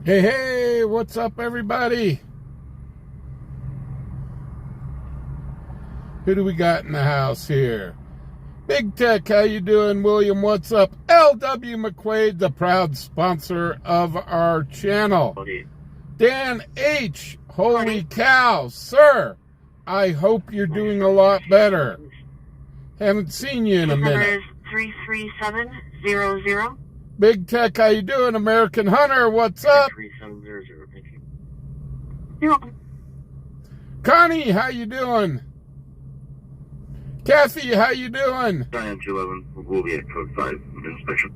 Hey, hey, what's up, everybody? Who do we got in the house here? Big Tech, how you doing? William, what's up? L.W. McQuaid, the proud sponsor of our channel. Dan H., holy cow, sir. I hope you're doing a lot better. Haven't seen you in a minute. Number is 33700. Big Tech, how you doing? American Hunter, what's up? 33700, thank you. You're welcome. Connie, how you doing? Kathy, how you doing? Diane 211, we'll be at code 5 inspection.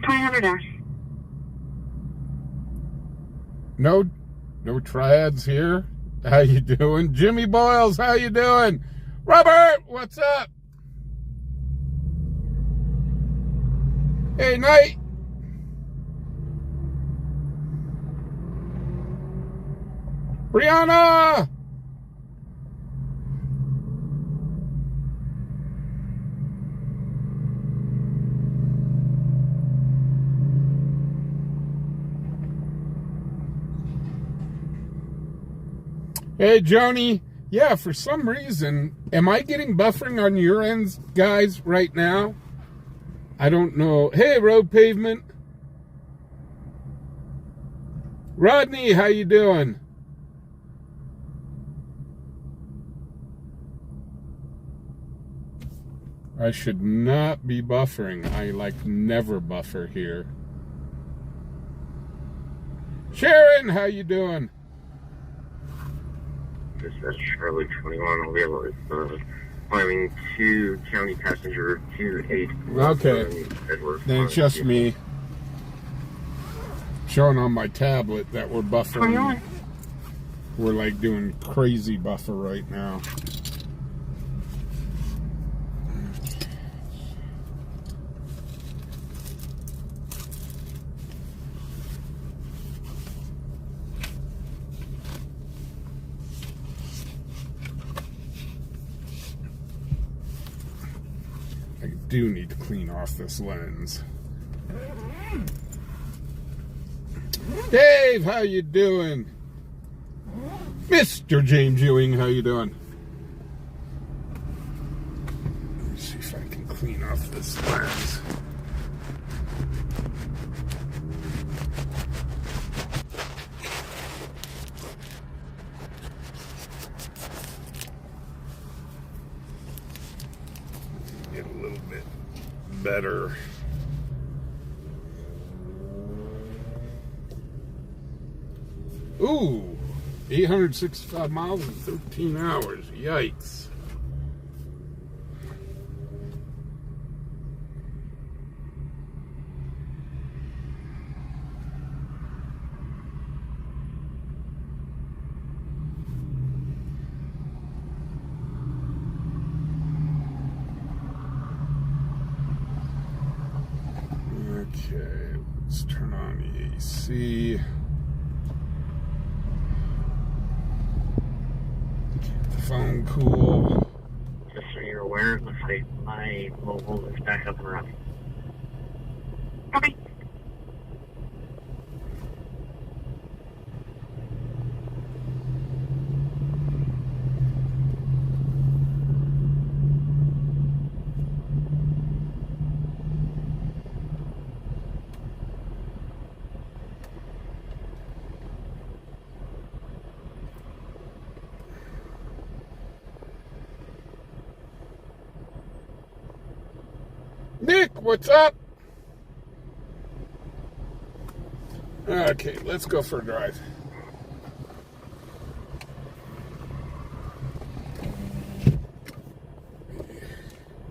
$2,000. No triads here. How you doing? Jimmy Boyles, how you doing? Robert, what's up? Hey, Knight. Brianna. Hey, Joni. Yeah, for some reason, am I getting buffering on your ends, guys, right now? I don't know. Hey, Road Pavement. Rodney, how you doing? I should not be buffering. I, never buffer here. Sharon, how you doing? This is Charlie 21. I'll be able to climbing 2 county passenger 28. Okay. Then it's just me showing on my tablet that we're buffering. 21. We're doing crazy buffer right now. I do need to clean off this lens. Dave, how you doing? Mr. James Ewing, how you doing? Let me see if I can clean off this lens. Get a little bit better. Ooh, 865 miles in 13 hours. Yikes. Okay, let's turn on the AC. Keep the phone cool. Just so you're aware, it looks like my mobile is back up and running. Copy. Nick, what's up? Okay, let's go for a drive.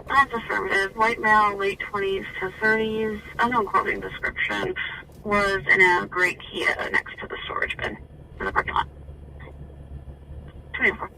That's affirmative. White male, late 20s to 30s, unknown clothing description, was in a gray Kia next to the storage bin in the parking lot. 24.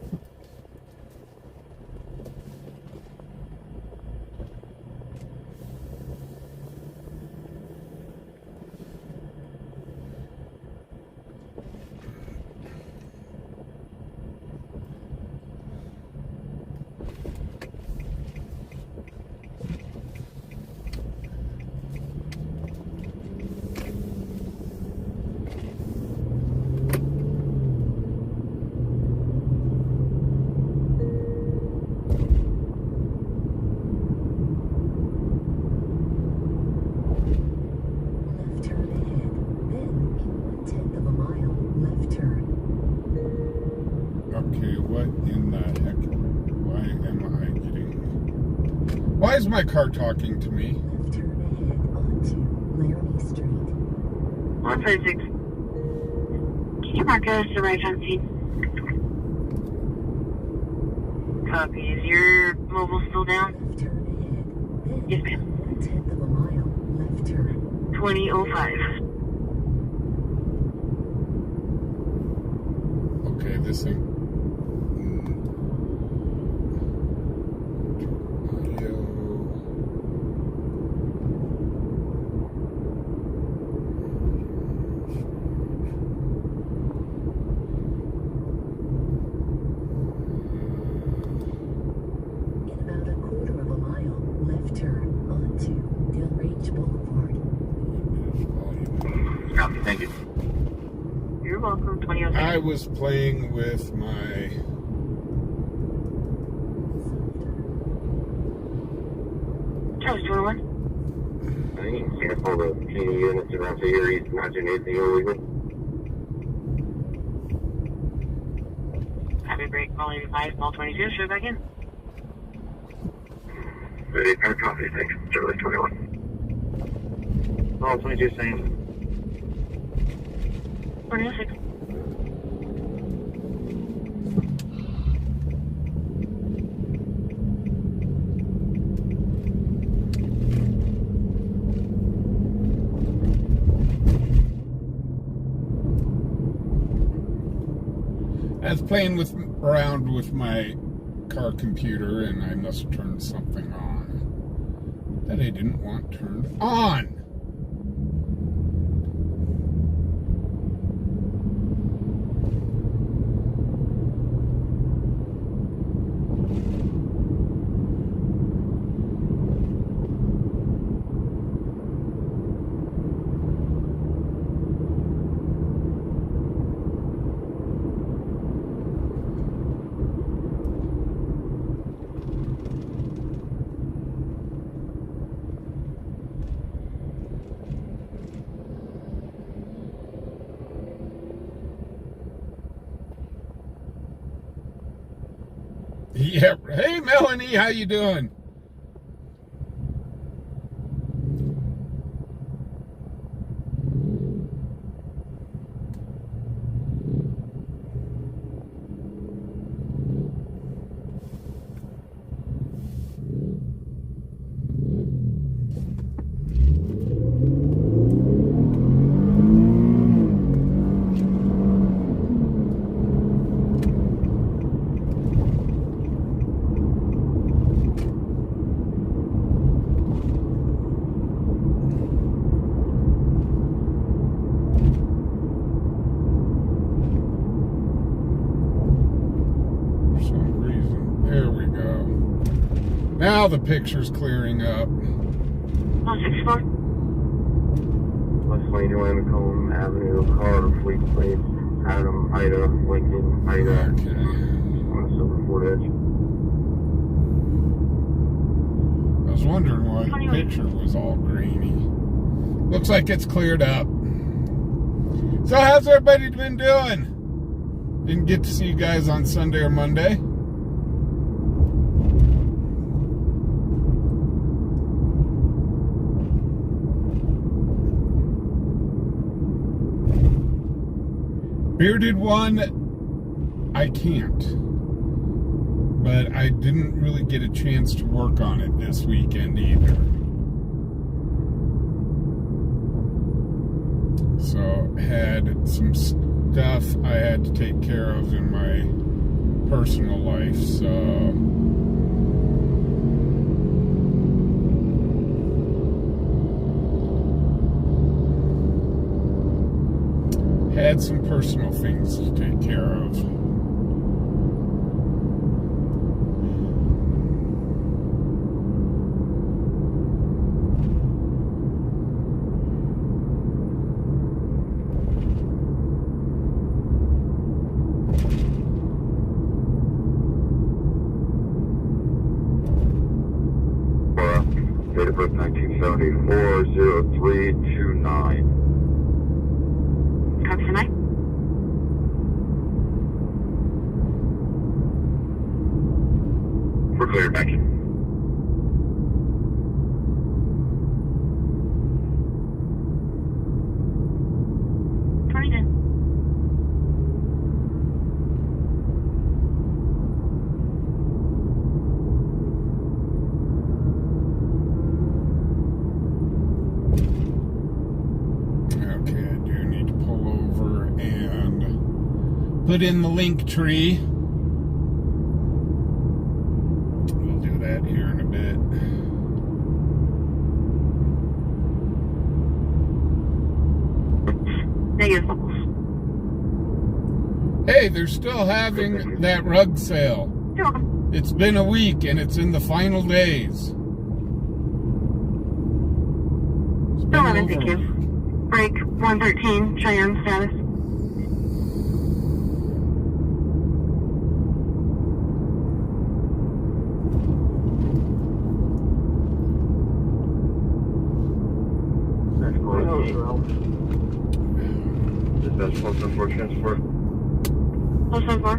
Why is my car talking to me? Left turn ahead onto Laramie Street. 156. Can you mark us the right on scene? Copy. Is your mobile still down? Left turn ahead. Then, Yes, ma'am. 1/10 of a mile. Left turn. 2005. Okay, this thing. Audio. In about a quarter of a mile. Left turn onto Del Range Boulevard. Copy, thank you. You're welcome. 2006. I was playing with my Charles 21. I think you can pull the PD units around the area. He's not doing anything illegal. Happy break. Call 85. Ball 22. Show back in. Ready, copy, thanks. Charlie 21. Ball 22 same. 2006. I was playing around with my car computer, and I must have turned something on that I didn't want turned on. Yeah. Hey, Melanie, how you doing? Now the picture's clearing up. 164. West Lane, Lacombe Avenue, car, fleet plates, Adam, Ida, Lincoln, Ida, Okay. on the Silver Ford Edge. I was wondering why the picture was all grainy. Looks like it's cleared up. So how's everybody been doing? Didn't get to see you guys on Sunday or Monday. Bearded one, I can't. But I didn't really get a chance to work on it this weekend either. So had some stuff I had to take care of in my personal life, so had some personal things to take care of. Date of birth 1974, 0329. Copy tonight. We're clear, back in. put in the link tree. We'll do that here in a bit. Negative levels. Hey, they're still having that rug sale. You're welcome. It's been a week and it's in the final days. It's been 11, thank over. you. Break 113, Cheyenne status. That's cool. Dispatch 474 transport. Close on 4.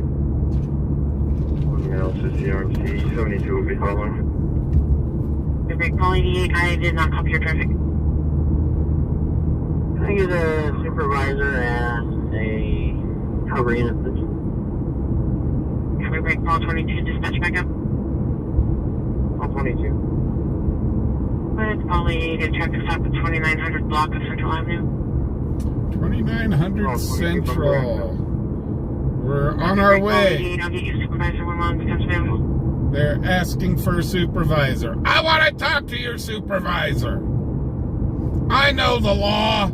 One male to CRMC 72 will be following. Good break, call 88. I did not copy your traffic. Can I use a supervisor as a cover unit, please? Copy break, call 22, dispatch back up. All 22. Let's call 88, a traffic stop at 2900 block of Central Avenue. 2900 Central. We're on our way. I'll get you a supervisor when one becomes available. They're asking for a supervisor. I want to talk to your supervisor. I know the law.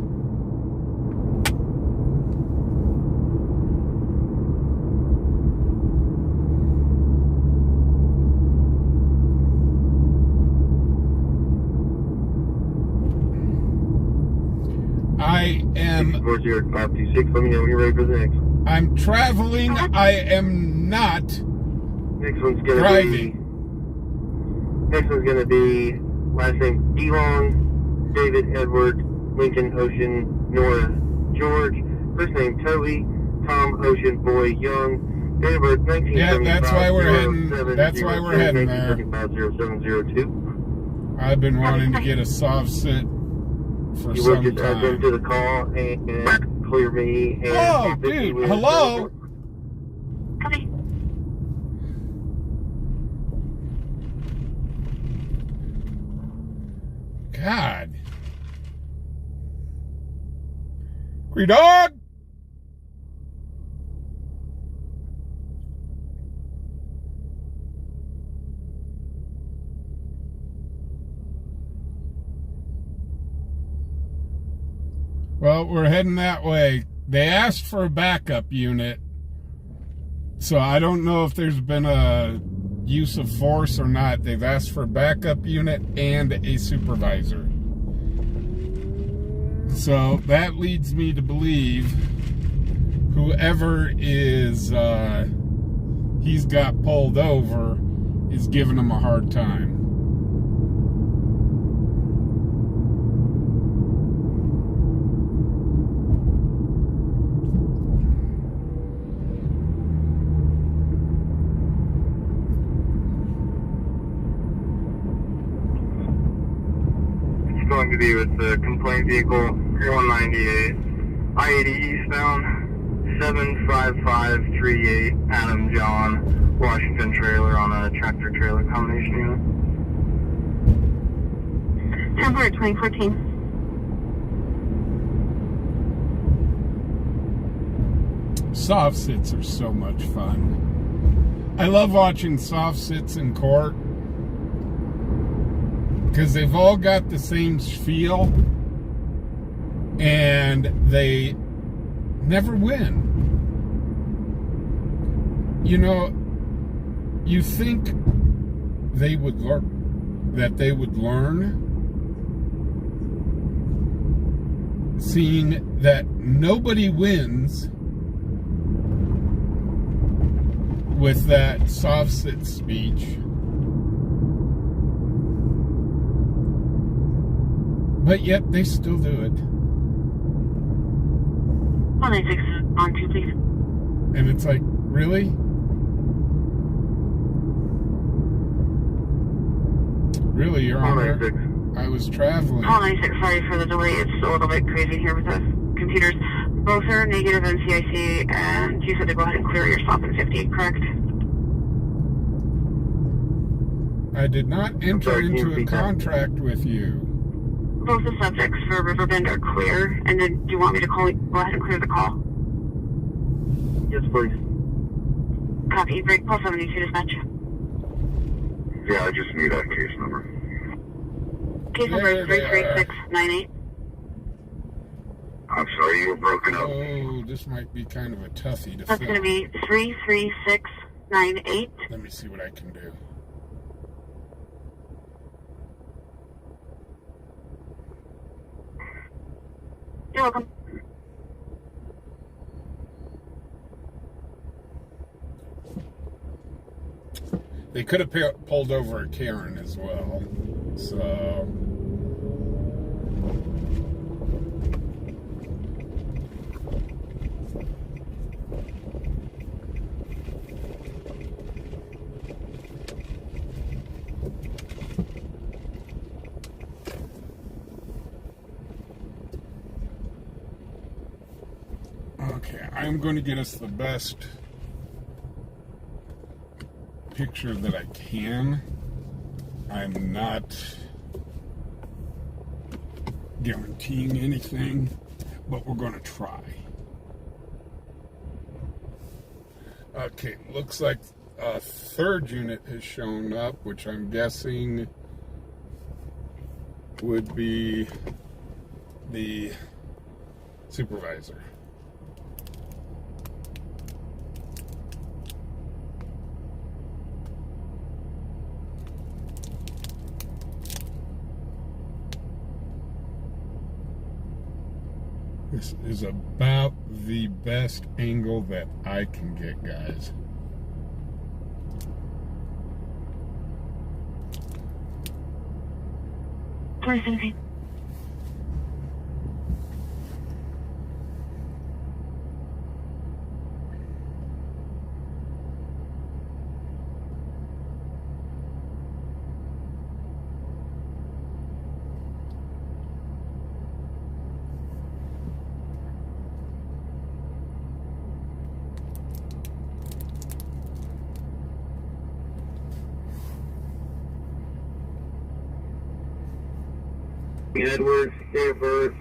I am 40526, let me know when you're ready for the next. I'm traveling. I am not Next one's gonna driving. Next one's gonna be last name DeLong, David Edward, Lincoln Ocean, Nora George, first name Toby, Tom Ocean, Boy Young, date of birth 1975. Yeah, that's why we're heading. That's why we're heading there. 0702. I've been wanting to get a soft sit for You will some just add them time. to the call and clear me. And Oh, dude, hello. Copy. God. Green dog. Well, we're heading that way. They asked for a backup unit, so I don't know if there's been a use of force or not. They've asked for a backup unit and a supervisor. So that leads me to believe whoever is he's got pulled over is giving him a hard time. Going to be with the complaint vehicle 3198, I-80 eastbound, 75538 Adam John, Washington trailer on a tractor trailer combination unit. Temporary 2014. Soft sits are so much fun. I love watching soft sits in court because they've all got the same feel and they never win. You know, you think they would learn, seeing that nobody wins with that soft sit speech. But yet they still do it. 196 on 2, please. And it's like, really? Really, Your Honor? I was traveling. 196, sorry for the delay. It's a little bit crazy here with the computers. Both are negative NCIC, and you said to go ahead and clear your stop in 50, correct? I did not enter into a contract with you. Both the subjects for Riverbend are clear, and then do you want me to go ahead and clear the call? Yes, please. Copy. Break call 72 dispatch. Yeah, I just need that case number. Case number is 33698. I'm sorry, you were broken up. Oh, this might be kind of a toughie to That's fill. going to be 33698. Let me see what I can do. You're welcome. They could have pulled over a Karen as well. So... Okay, I'm going to get us the best picture that I can. I'm not guaranteeing anything, but we're going to try. Okay, looks like a third unit has shown up, which I'm guessing would be the supervisor. This is about the best angle that I can get, guys. Please, Edwards, date of birth,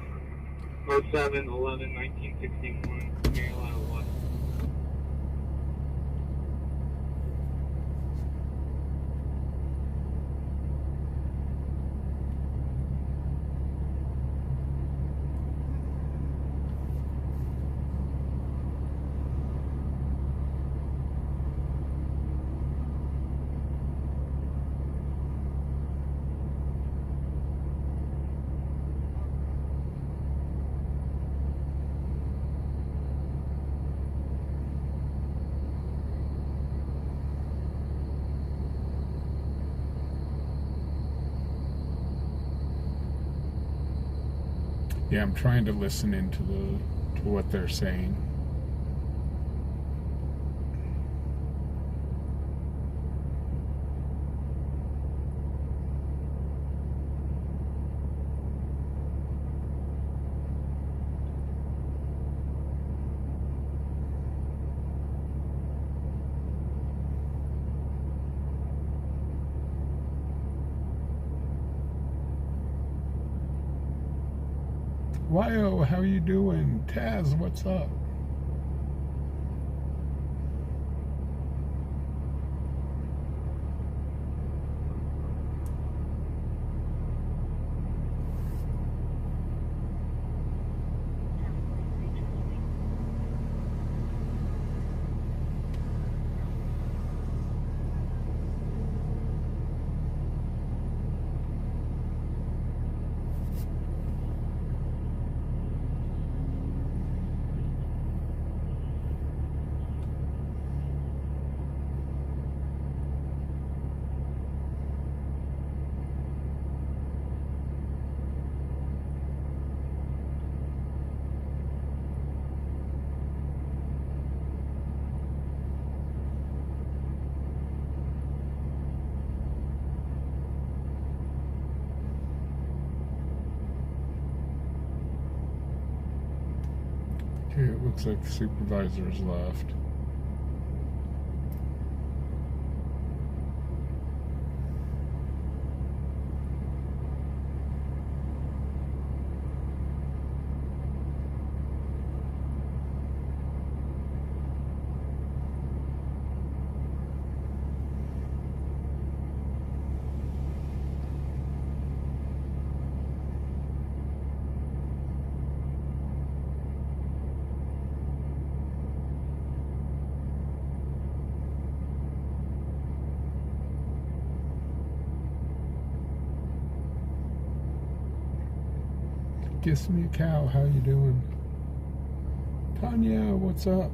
07/11/1961, male out of Washington. Yeah, I'm trying to listen into to what they're saying. Wyo, how you doing? Taz, what's up? Okay, it looks like the supervisor's left. Kiss me a cow, how you doing? Tanya, what's up?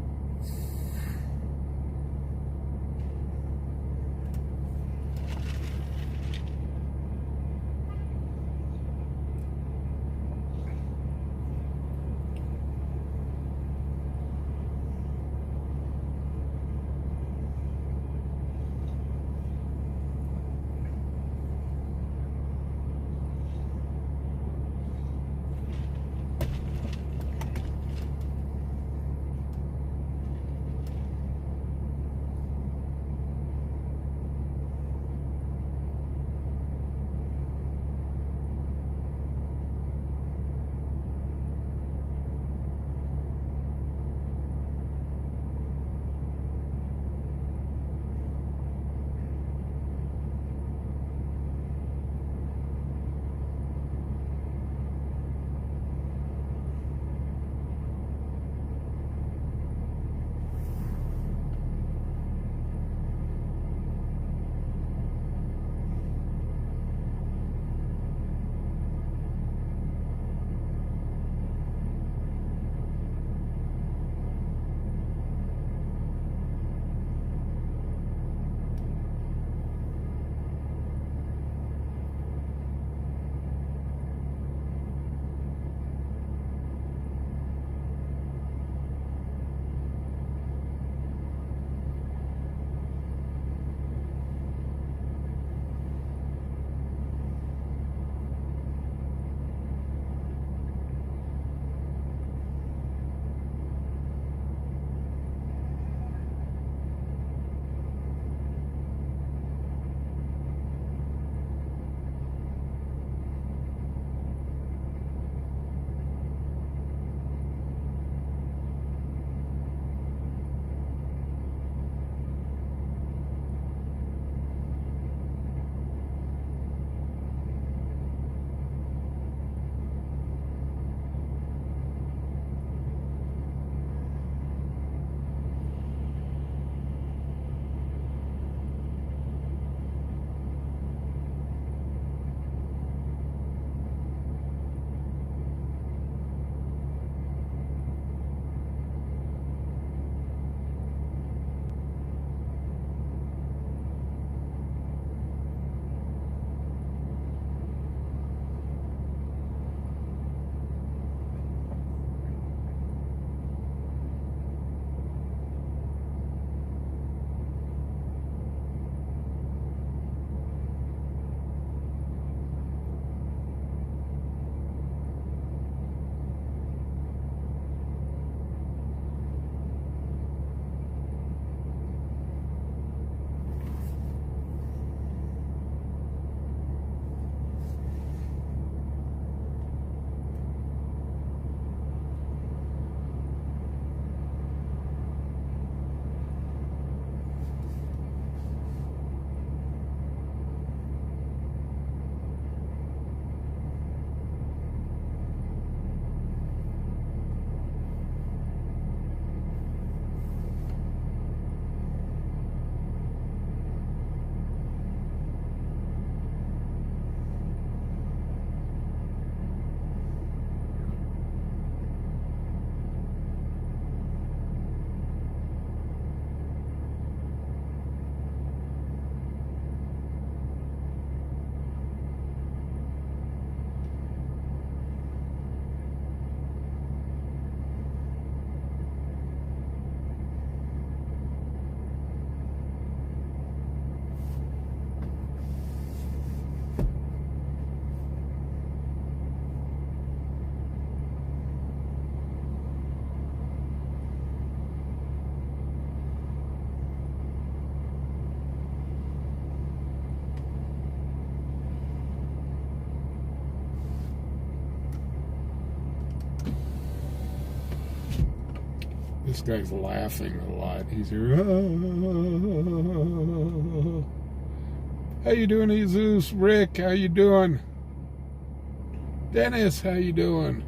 This guy's laughing a lot. He's here. How you doing, Jesus? Rick, how you doing? Dennis, how you doing?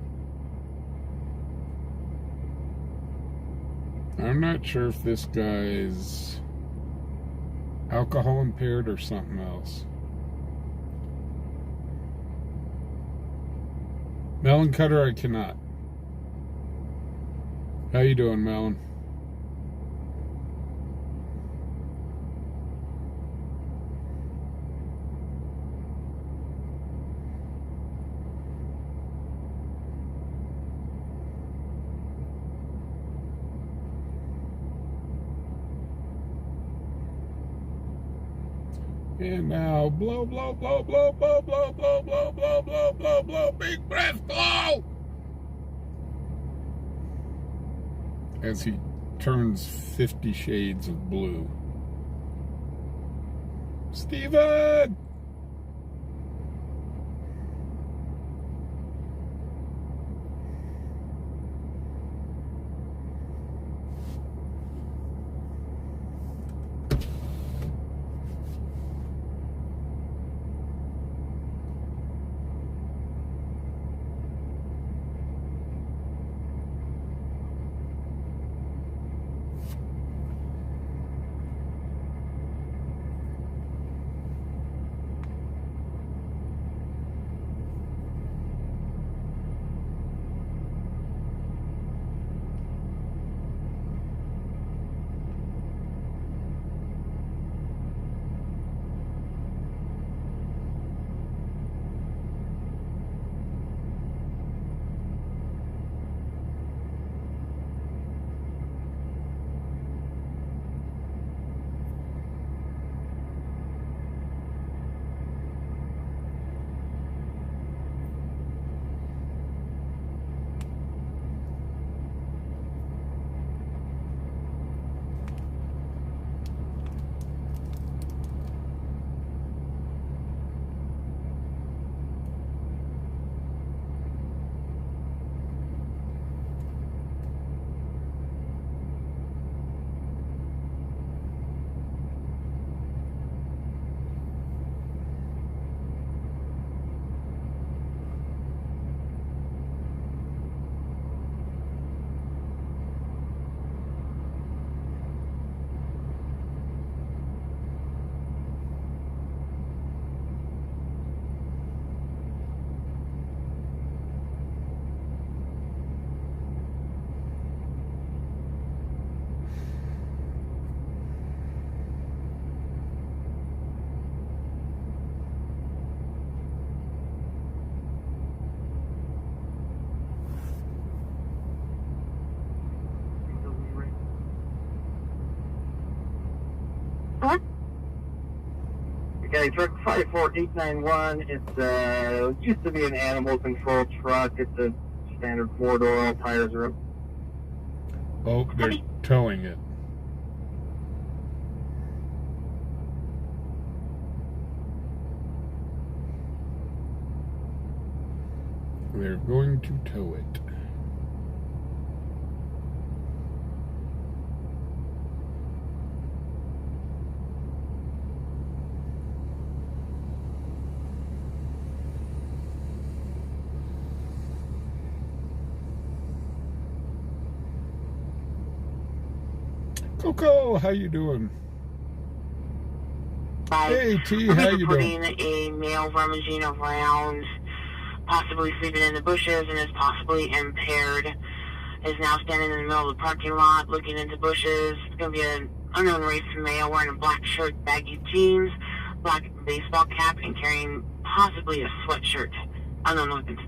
I'm not sure if this guy's alcohol impaired or something else. Melon Cutter, I cannot. How you doing, Melon? And now blow, blow, blow, blow, blow, blow, blow, blow, blow, blow, blow, blow, big breath, blow! As he turns 50 shades of blue. Steven! What? Okay, truck 54891. It's used to be an animal control truck. It's a standard 4-door. All tires are up. Oh, they're towing it. They're going to tow it. Coco, how you doing? Hey, T, how you doing? Reporting a male rummaging around, possibly sleeping in the bushes, and is possibly impaired. Is now standing in the middle of the parking lot, looking into bushes. It's going to be an unknown race male wearing a black shirt, baggy jeans, black baseball cap, and carrying possibly a sweatshirt. Unknown weapons.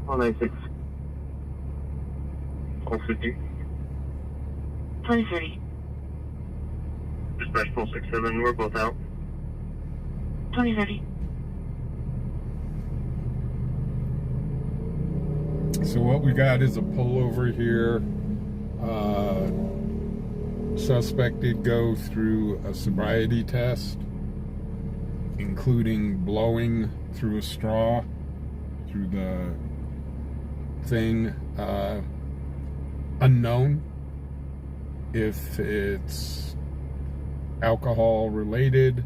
196. 450. 2030. Dispatch 467. We're both out. 2030. So what we got is a pullover here. Suspect did go through a sobriety test, including blowing through a straw through the thing. Unknown if it's alcohol related,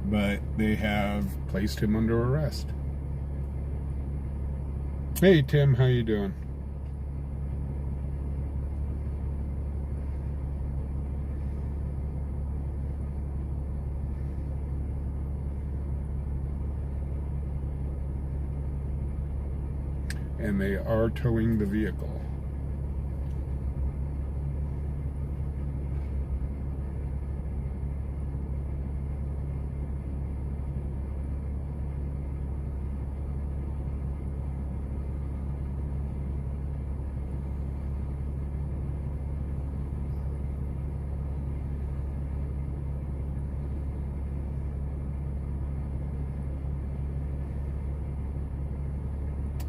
but they have placed him under arrest. Hey Tim, how you doing? and they are towing the vehicle.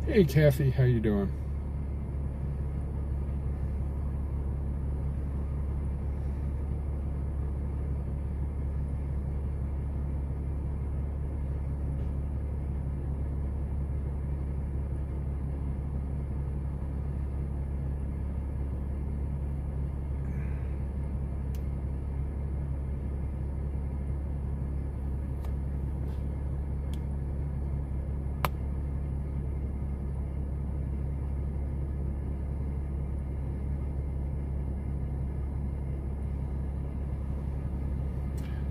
Hey Kathy, how you doing?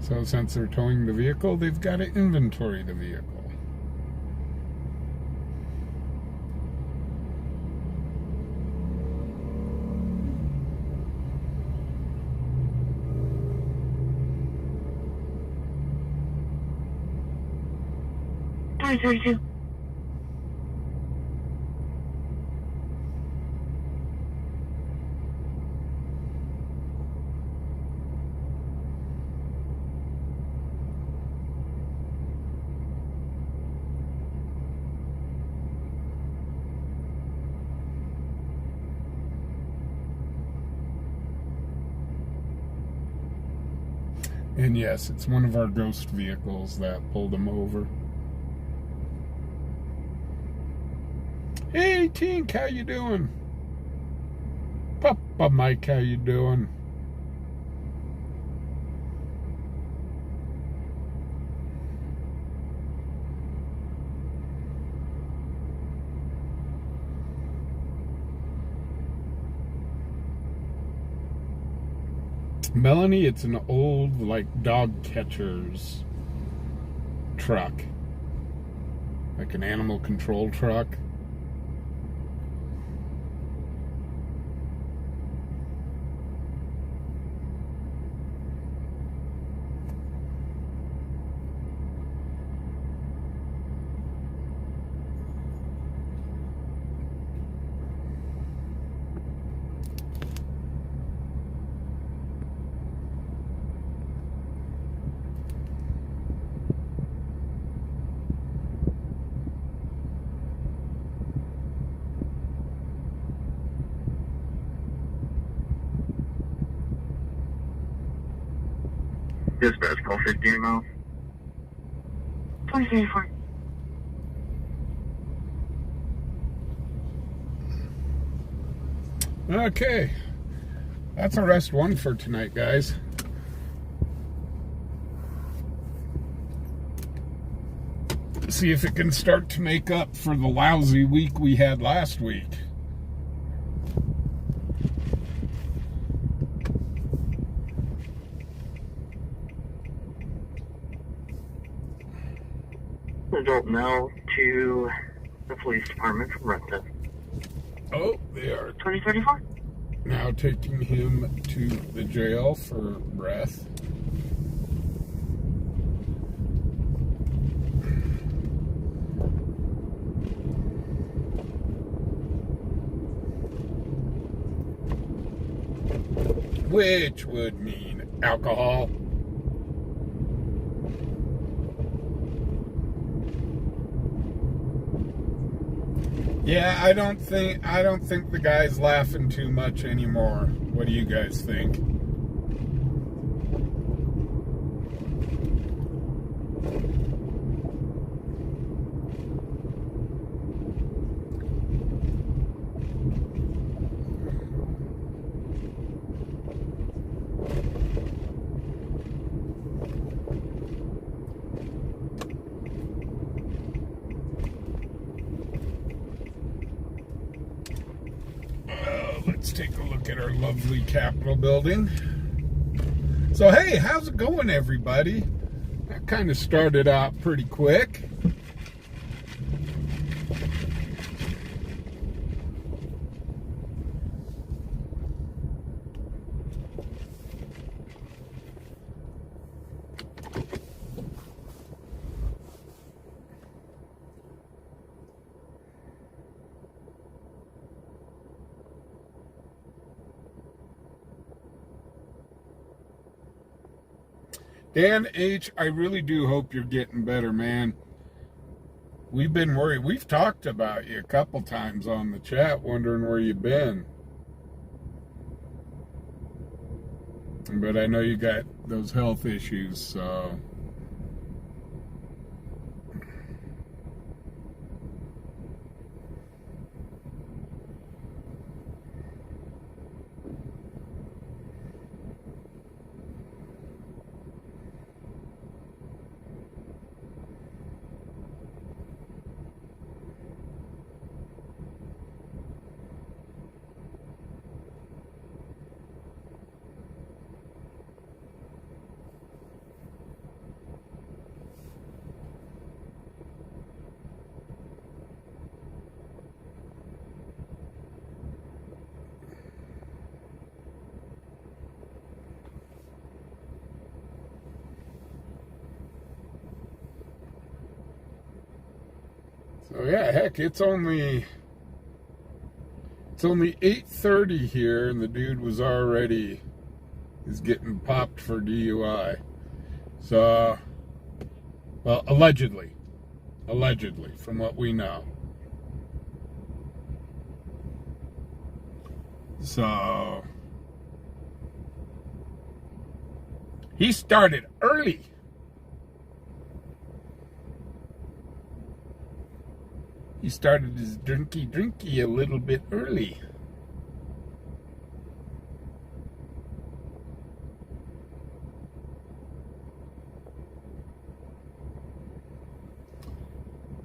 So since they're towing the vehicle, they've got to inventory the vehicle. $20.32. And yes, it's one of our ghost vehicles that pulled them over. Hey Tink, how you doing? Papa Mike, how you doing? Melanie, it's an old, like, dog catcher's truck. Like an animal control truck. Dispatch, call 15 miles. 2034. Okay. That's arrest one for tonight, guys. See if it can start to make up for the lousy week we had last week. Adult male to the police department from Redstone. Oh, they are 2034. now taking him to the jail for breath. Which would mean alcohol. Yeah, I don't think the guy's laughing too much anymore. What do you guys think? Let's take a look at our lovely Capitol building. So, hey, how's it going, everybody? That kind of started out pretty quick. Dan H., I really do hope you're getting better, man. We've been worried. We've talked about you a couple times on the chat, wondering where you've been. But I know you got those health issues, so... So yeah, heck, it's only 8:30 here, and the dude was already getting popped for DUI. So, well, allegedly, from what we know. So he started early. He started his drinky a little bit early.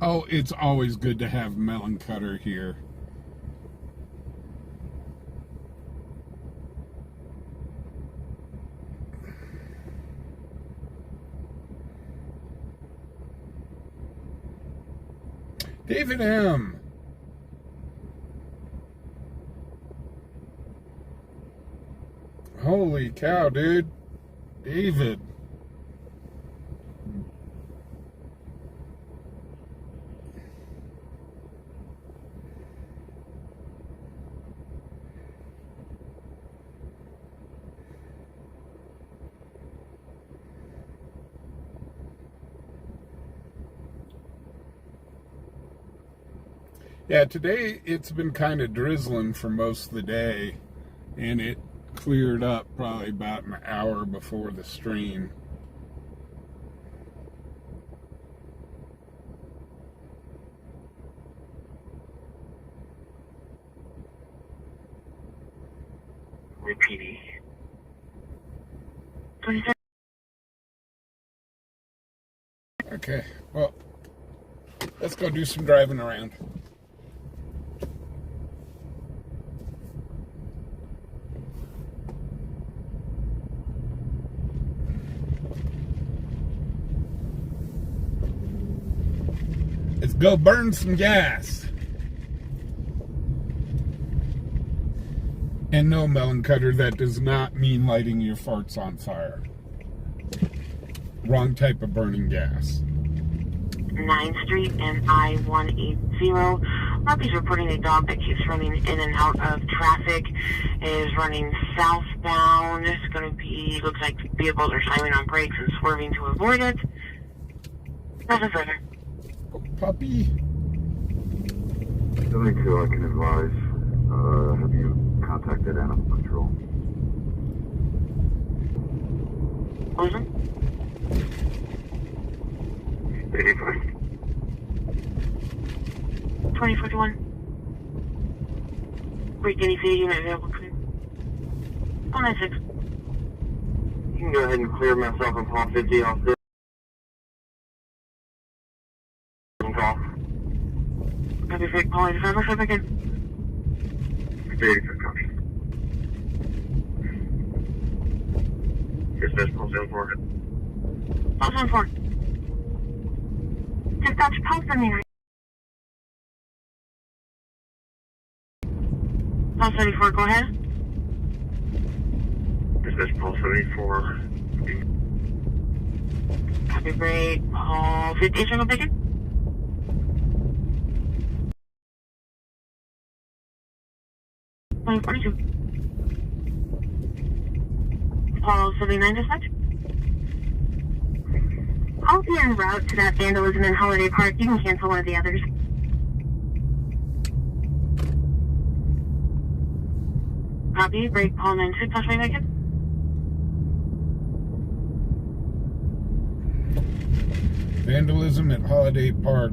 Oh, it's always good to have Melon Cutter here. David M. Holy cow, dude. David. Yeah, today it's been kind of drizzling for most of the day, and it cleared up probably about an hour before the stream. PD. Okay, well, let's go do some driving around. Let's go burn some gas. And no, Melon Cutter, that does not mean lighting your farts on fire. Wrong type of burning gas. 9th Street and I-180. Robbie's reporting a dog that keeps running in and out of traffic. Is running southbound. It's going to be, looks like vehicles are slamming on brakes and swerving to avoid it. Nothing further. Oh, puppy. 72, I can advise. Have you contacted Animal Control? Listen? 85. 2041. Break any city unit available clear. 196. You can go ahead and clear myself and Paul 50 off this. Call. Copy, Frank, Paul 85. Let's check again. 85, copy. Dispatch, Paul 74. Paul 74. Dispatch, Paul 79. Paul 74, go ahead. Dispatch, Paul 74. Copy, great. Paul 50, single ticket. Paul 42. Paul 79, dispatch. en route to that vandalism in Holiday Park. You can cancel one of the others. Copy. Break call 92. Touch me again. Vandalism at Holiday Park.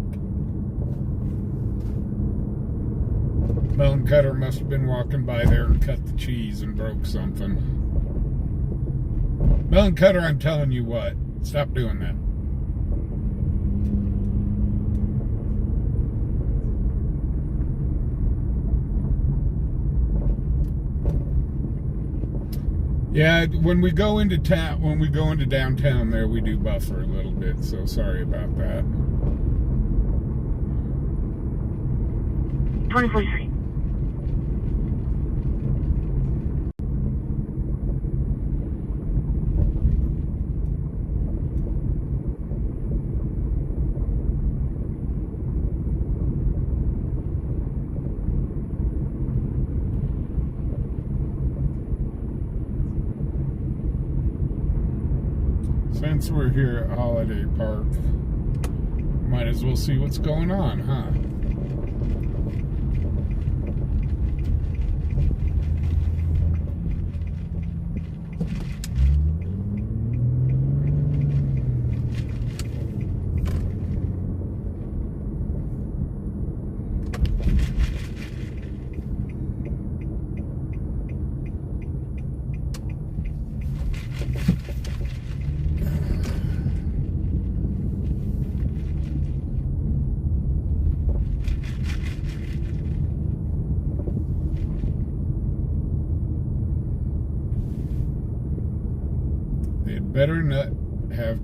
Melon Cutter must have been walking by there and cut the cheese and broke something. Melon Cutter, I'm telling you what. Stop doing that. Yeah, when we go into downtown there, we do buffer a little bit, so sorry about that. 2043. Since we're here at Holiday Park, might as well see what's going on, huh? Better not have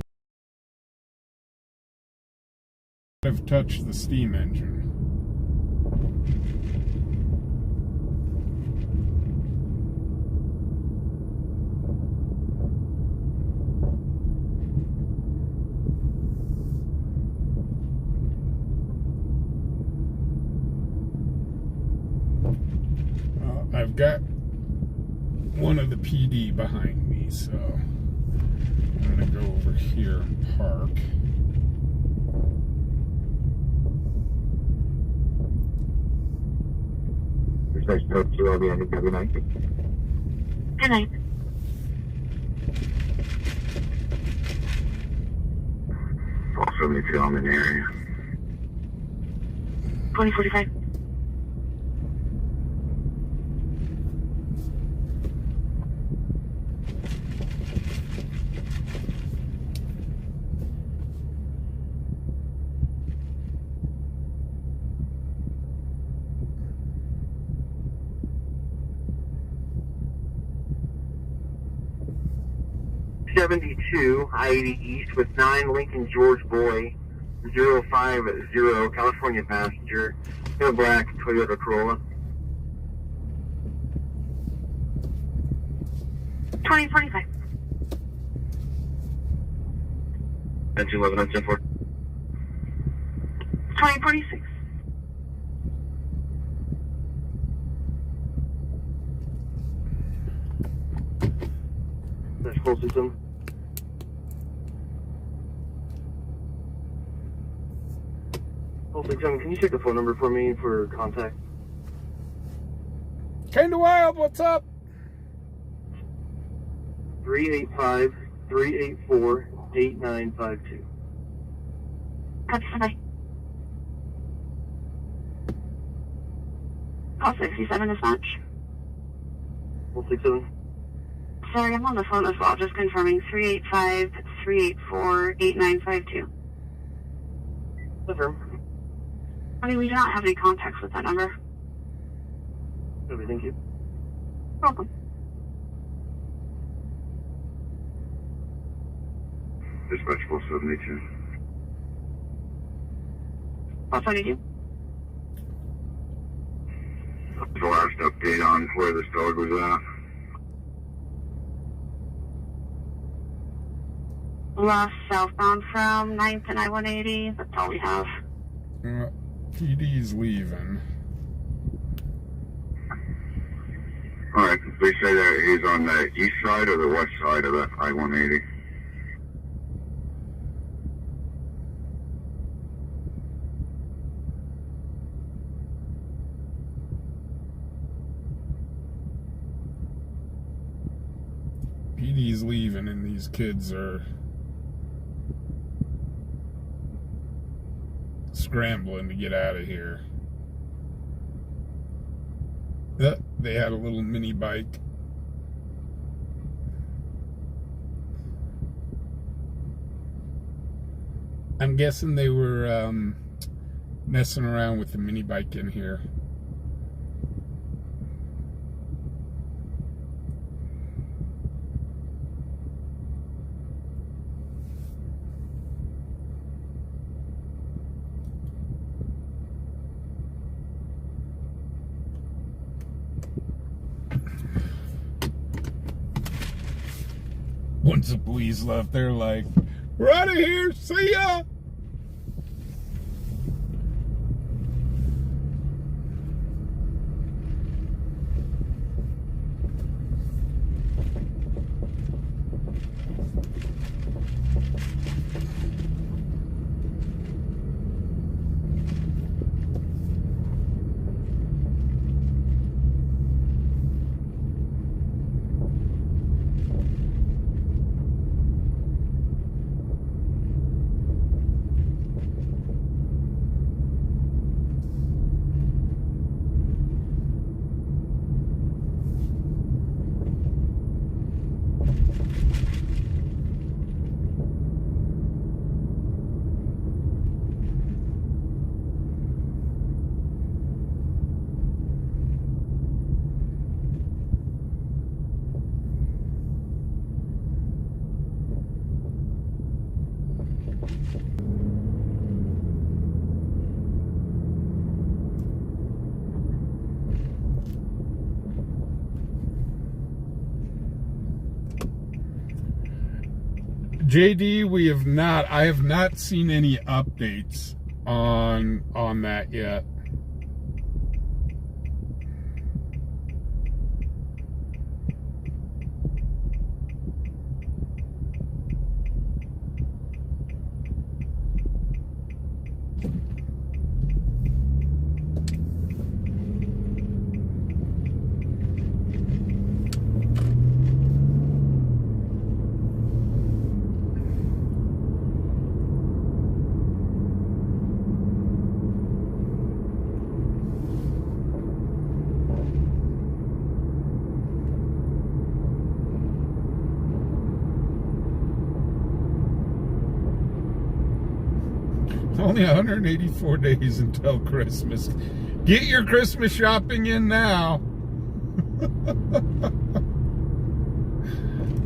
touched the steam engine. I've got one of the PD behind me, so I'm going to go over here and park. Respect to LB, I think good night. Good night. Also, me too, I'm in the area. 2045. I-80 East with 9 Lincoln George Boy 050 California passenger in a black Toyota Corolla. 2045. 1011 on 10-4. 2046. That's full system. Full system, can you check the phone number for me for contact? Kinda Wild, what's up? 385-384-8952. Copy, bye. Call 67 dispatch. 167. Sorry, I'm on the phone as well. Just confirming 385-384-8952. Confirm. Honey, we do not have any contacts with that number. Okay, thank you. Welcome. Dispatch 472. 422. The last update on where this dog was at. Lost southbound from 9th and I-180. That's all we have. PD's leaving. Alright, they say that he's on the east side or the west side of the I-180. he's leaving and these kids are scrambling to get out of here. They had a little mini bike. I'm guessing they were messing around with the mini bike in here. Once the police left, they're like, "We're out of here, see ya!" JD, I have not seen any updates on that yet. Only 184 days until Christmas. Get your Christmas shopping in now.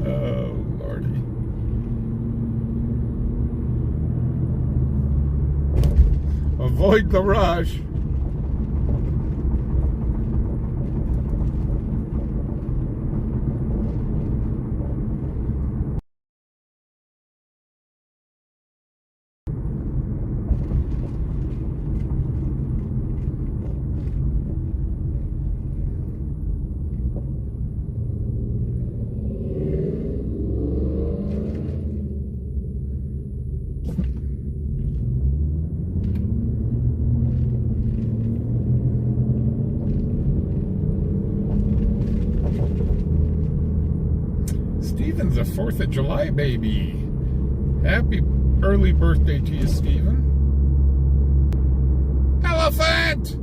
Oh, Lordy. Avoid the rush. Stephen's a 4th of July baby. Happy early birthday to you, Stephen. Elephant!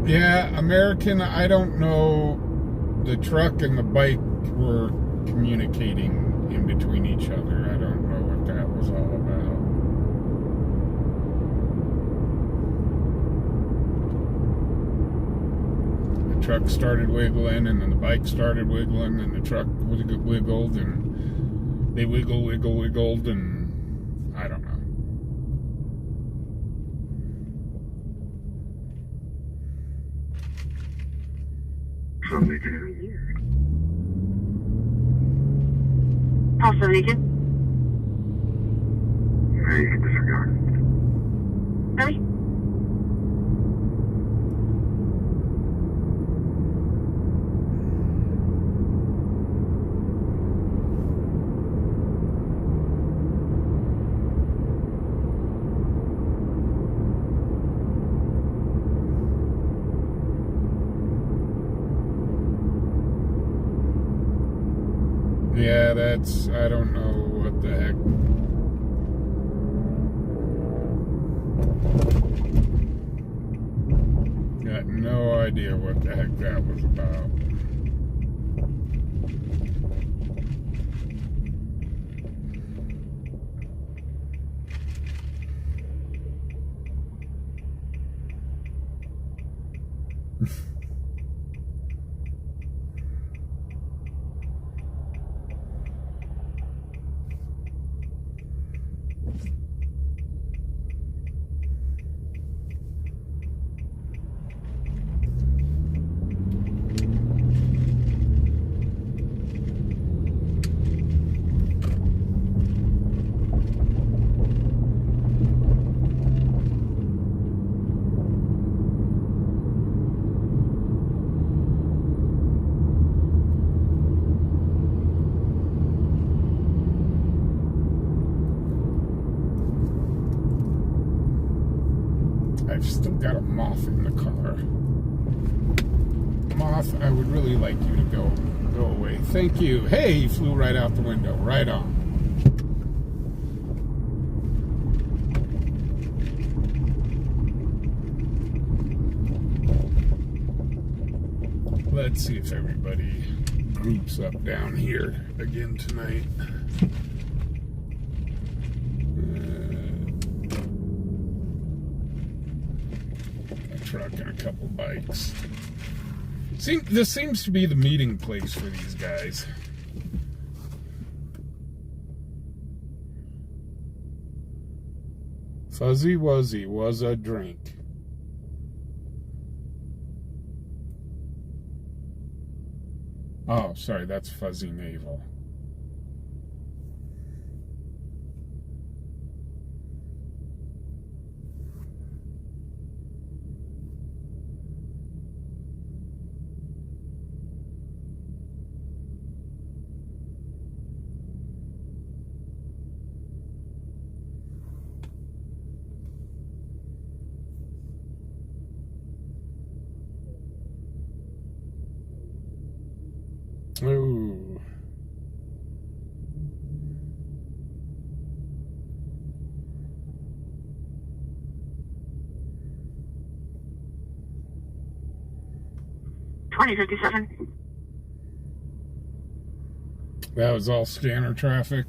Yeah, American, I don't know. The truck and the bike were communicating in between each other. I don't know what that was all about. The truck started wiggling, and then the bike started wiggling, and the truck wiggled, and they wiggled, and I don't know. 72. Call 72. Yeah, you can disregard. Ready? Yeah, that's, I don't know what the heck. Got no idea what the heck that was about. I've still got a moth in the car. Moth, I would really like you to go away. Thank you. Hey, he flew right out the window. Right on. Let's see if everybody groups up down here again tonight. Truck and a couple bikes. This seems to be the meeting place for these guys. Fuzzy Wuzzy was a drink. Oh, sorry, that's Fuzzy Navel. Ooh. $20.57. That was all scanner traffic.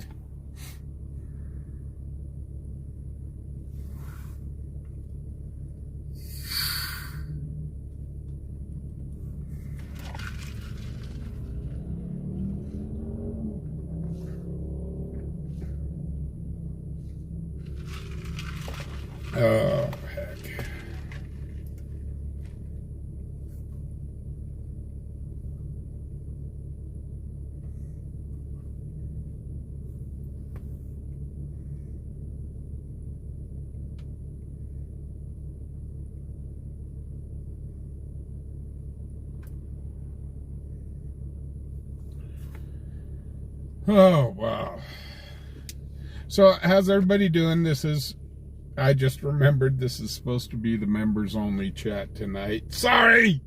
Oh, heck. Oh, wow. So, how's everybody doing? I just remembered this is supposed to be the members-only chat tonight. Sorry!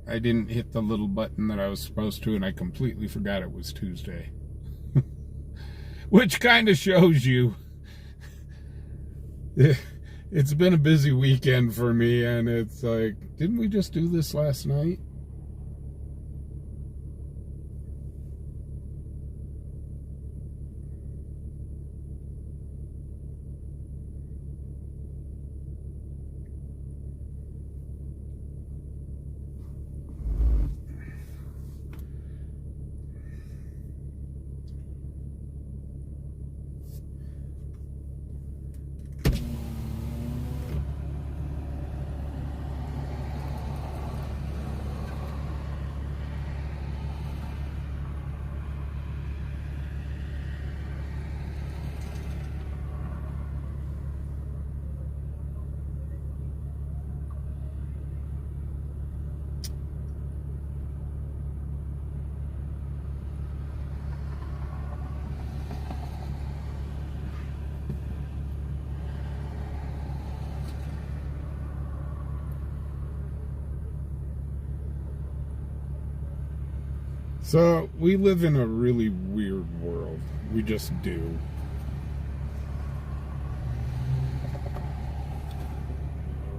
I didn't hit the little button that I was supposed to, and I completely forgot it was Tuesday. Which kind of shows you. It's been a busy weekend for me, and it's like, Didn't we just do this last night? So, we live in a really weird world. We just do.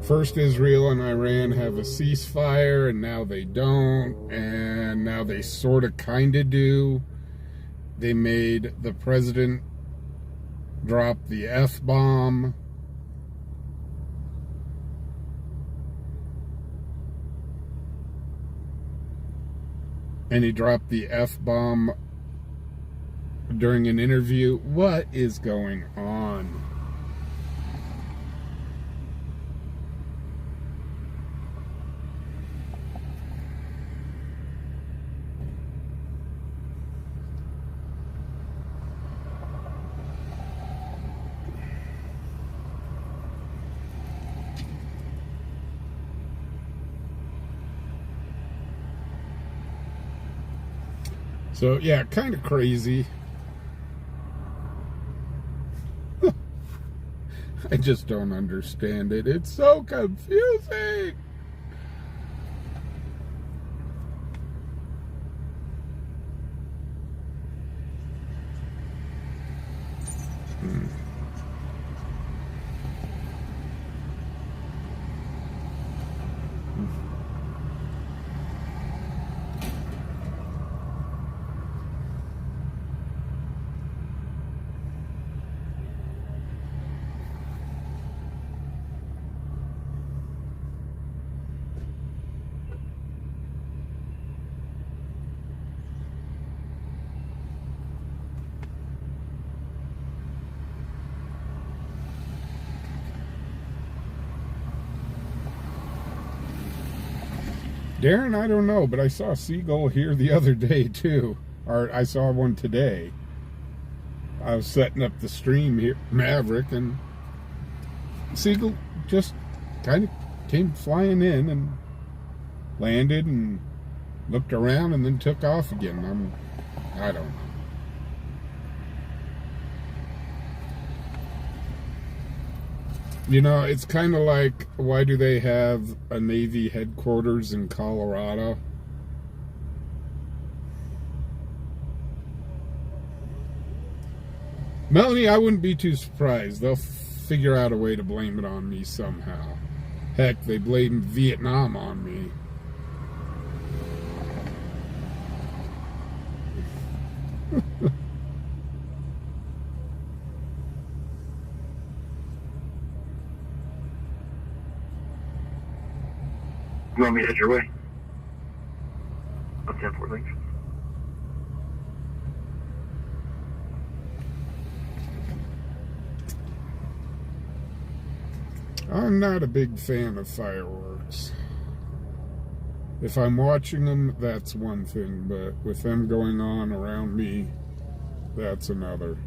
First, Israel and Iran have a ceasefire, and now they don't, and now they sort of kind of do. They made the president drop the F-bomb. And he dropped the F-bomb during an interview. What is going on? So, yeah, kind of crazy. I just don't understand it. It's so confusing. Darren, I don't know, but I saw a seagull here the other day, too. Or I saw one today. I was setting up the stream here, Maverick, and seagull just kind of came flying in and landed and looked around and then took off again. I don't know. You know, it's kind of like, why do they have a Navy headquarters in Colorado? Melanie, I wouldn't be too surprised. They'll figure out a way to blame it on me somehow. Heck, they blamed Vietnam on me. You want me to head your way? Up 10-4 links. I'm not a big fan of fireworks. If I'm watching them, that's one thing, but with them going on around me, that's another.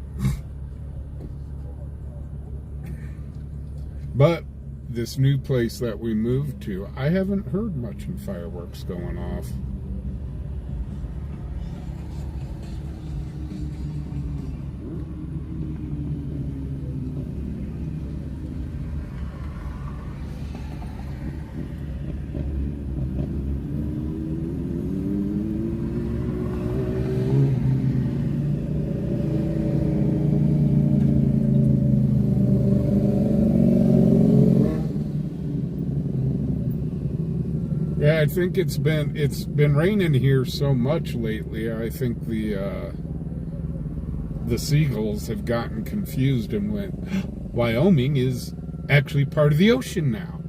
But this new place that we moved to, I haven't heard much of fireworks going off. Yeah, I think it's been raining here so much lately. I think the seagulls have gotten confused and went, Wyoming is actually part of the ocean now.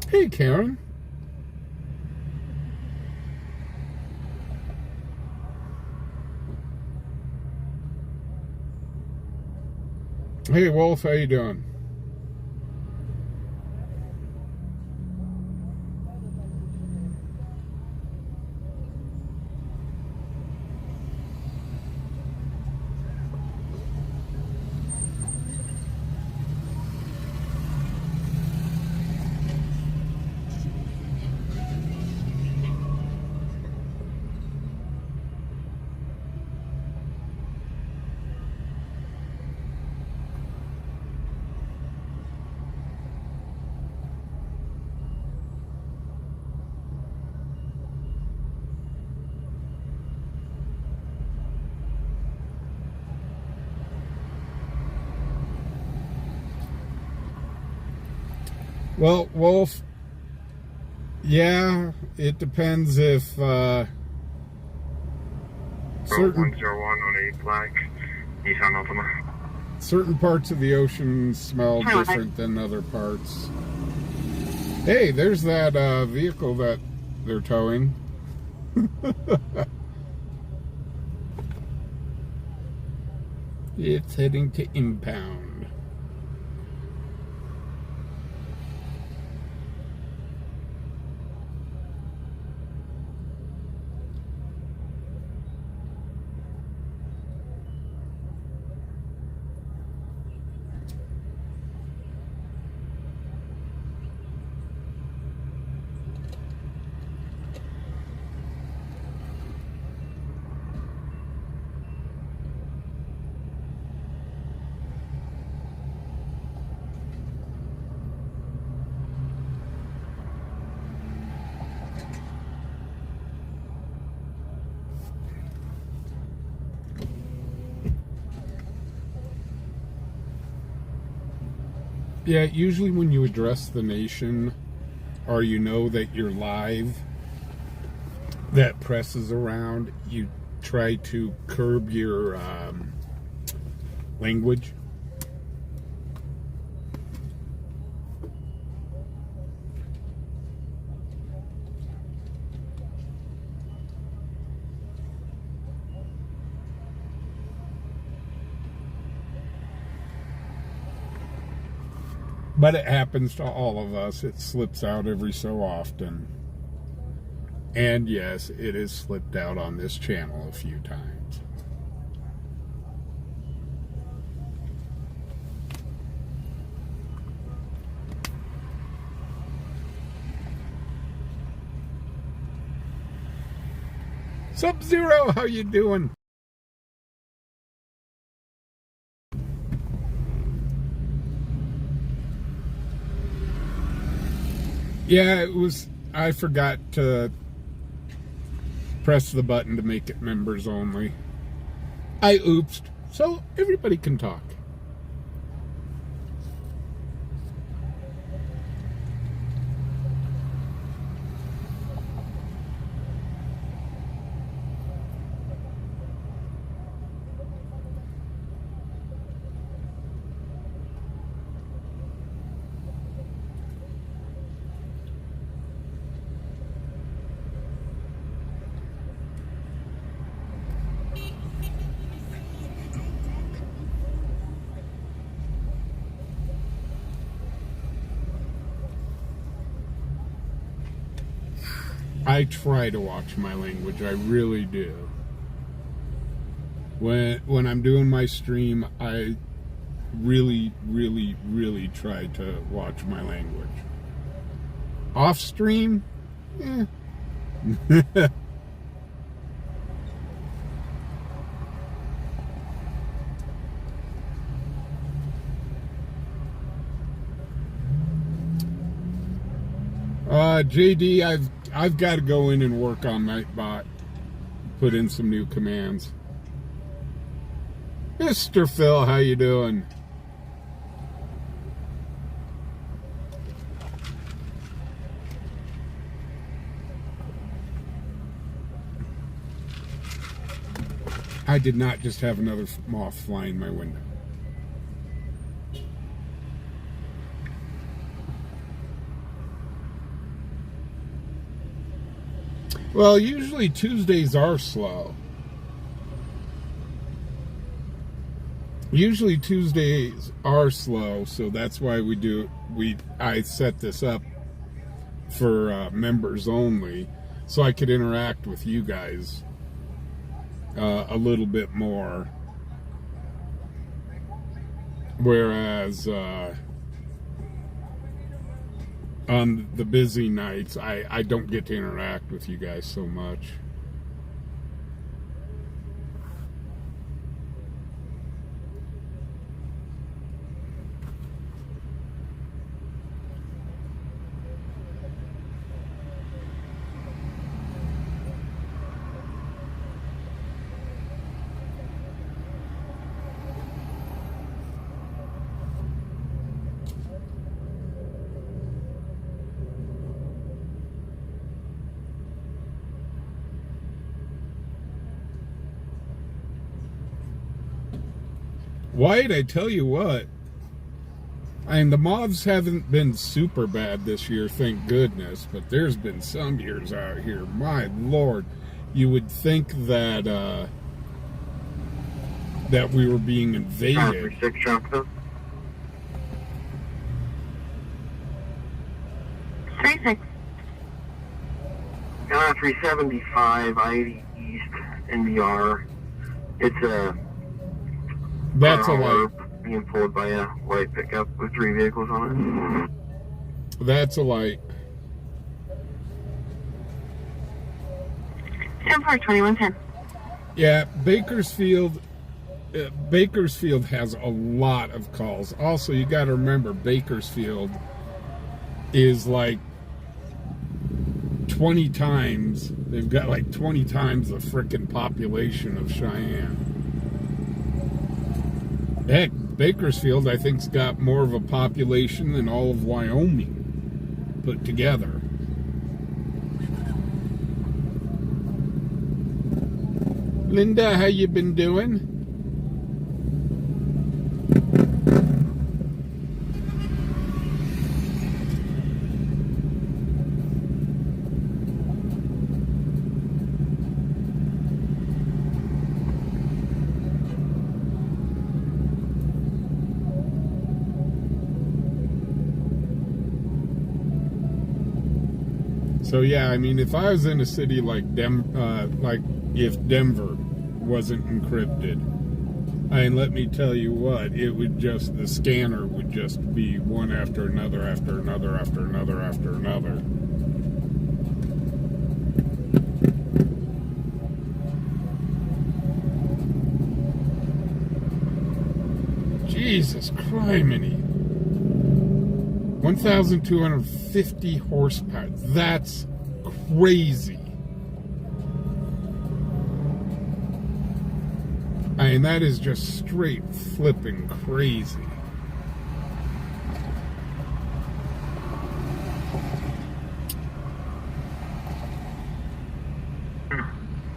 Hey, Karen. Hey, Wolf, how you doing? Well, Wolf, yeah, it depends if certain 101 on a black Nissan Altima. certain parts of the ocean smell different than other parts. Hey, there's that vehicle that they're towing. It's heading to impound. Yeah, usually when you address the nation or you know that you're live, that press is around, you try to curb your language. But it happens to all of us. It slips out every so often. And yes, it has slipped out on this channel a few times. Sub-Zero, how you doing? Yeah, it was, I forgot to press the button to make it members only. I oopsed, so everybody can talk. I try to watch my language, I really do. When I'm doing my stream, I really try to watch my language. Off stream, eh. JD, I've got to go in and work on Nightbot. put in some new commands. Mr. Phil, how you doing? I did not just have another moth fly in my window. Well, usually Tuesdays are slow. Usually Tuesdays are slow, so that's why I set this up for members only, so I could interact with you guys a little bit more. Whereas on the busy nights, I don't get to interact with you guys so much. White, I tell you what, the moths haven't been super bad this year, thank goodness, but there's been some years out here, my Lord, you would think that that we were being invaded. 6 Jonathan. 36. 375, I-80 East, NVR. It's a... That's a light. Being pulled by a white pickup with 3 vehicles on it. That's a light. 10-4-21-10. Yeah, Bakersfield has a lot of calls. Also, you got to remember, Bakersfield is like 20 times, they've got like 20 times the frickin' population of Cheyenne. Heck, Bakersfield, I think, has got more of a population than all of Wyoming put together. Linda, how you been doing? So yeah, I mean, if I was in a city like if Denver wasn't encrypted, let me tell you what, it would just, the scanner would just be one after another, after another, after another, after another. Jesus criminy. 1,250 horsepower. That's crazy. I mean, that is just straight flipping crazy.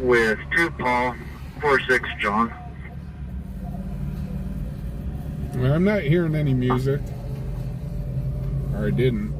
With 2 Paul, 46 John. Well, I'm not hearing any music. Or I didn't.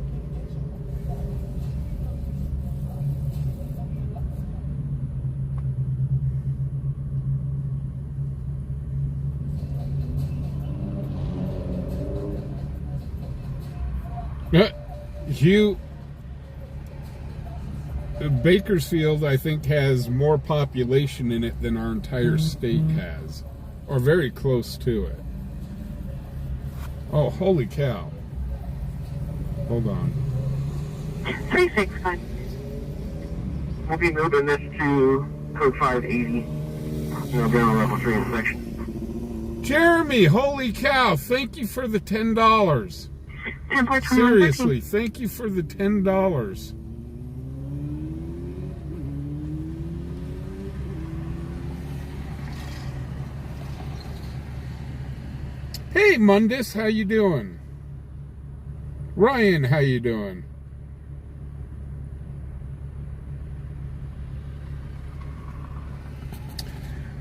Bakersfield, I think, has more population in it than our entire state has. Or very close to it. Oh, holy cow. Hold on. 365. We'll be moving this to code 580. We'll be on level 3 inspection. Jeremy, holy cow, thank you for the $10. 10-4-21-13. Seriously, thank you for the $10. Hey, Mundus, how you doing? Ryan, how you doing?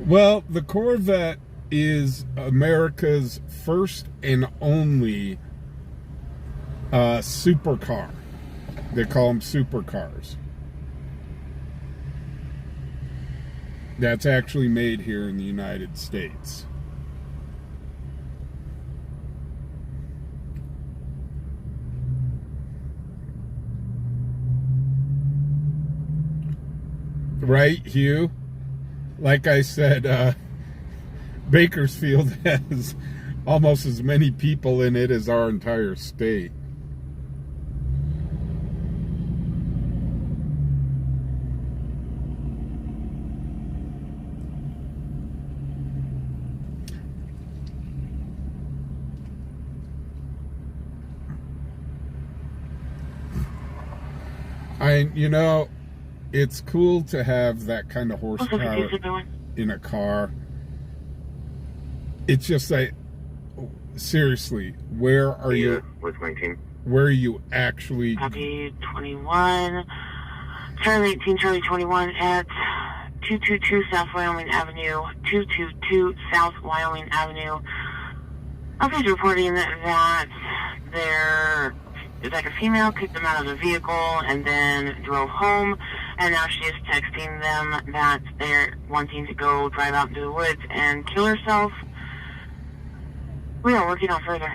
Well, the Corvette is America's first and only supercar. They call them supercars. That's actually made here in the United States. Right, Hugh? Like I said, Bakersfield has almost as many people in it as our entire state. You know, it's cool to have that kind of horsepower in a car. It's just like, seriously, where are you? With my team. Where are you actually? Copy 21. Charlie 18, Charlie 21 at 222 South Wyoming Avenue. 222 South Wyoming Avenue. Officers reporting that there is like a female kicked them out of the vehicle and then drove home, and now she is texting them that they're wanting to go drive out into the woods and kill herself. We are working on further.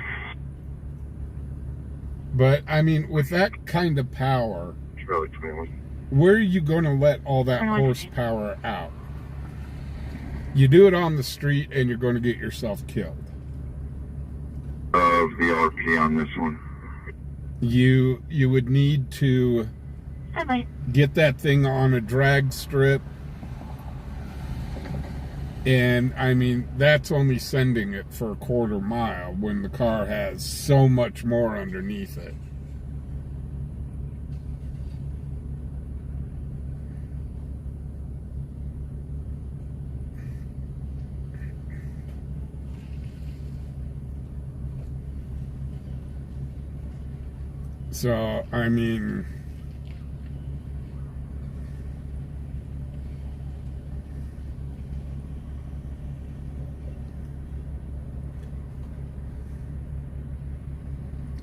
But, I mean, with that kind of power, where are you going to let all that horsepower out? You do it on the street and you're going to get yourself killed. VRP on this one. You would need to get that thing on a drag strip. And, I mean, that's only sending it for a quarter mile when the car has so much more underneath it. So, I mean,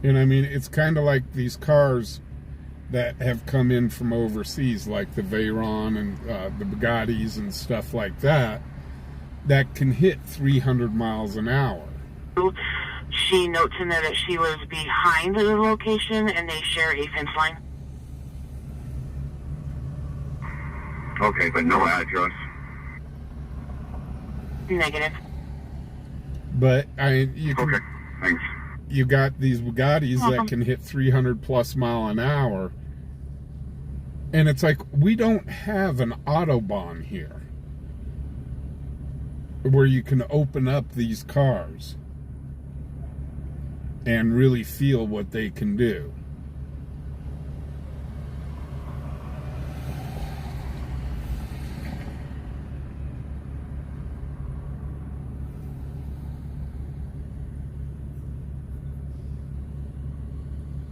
and I mean, it's kind of like these cars that have come in from overseas, like the Veyron and the Bugattis and stuff like that, that can hit 300 miles an hour. She notes in there that she was behind the location and they share a fence line. Okay, but no address. Negative. But you can, Okay, thanks. You got these Bugattis that can hit 300 plus mile an hour, and it's like, we don't have an Autobahn here where you can open up these cars and really feel what they can do.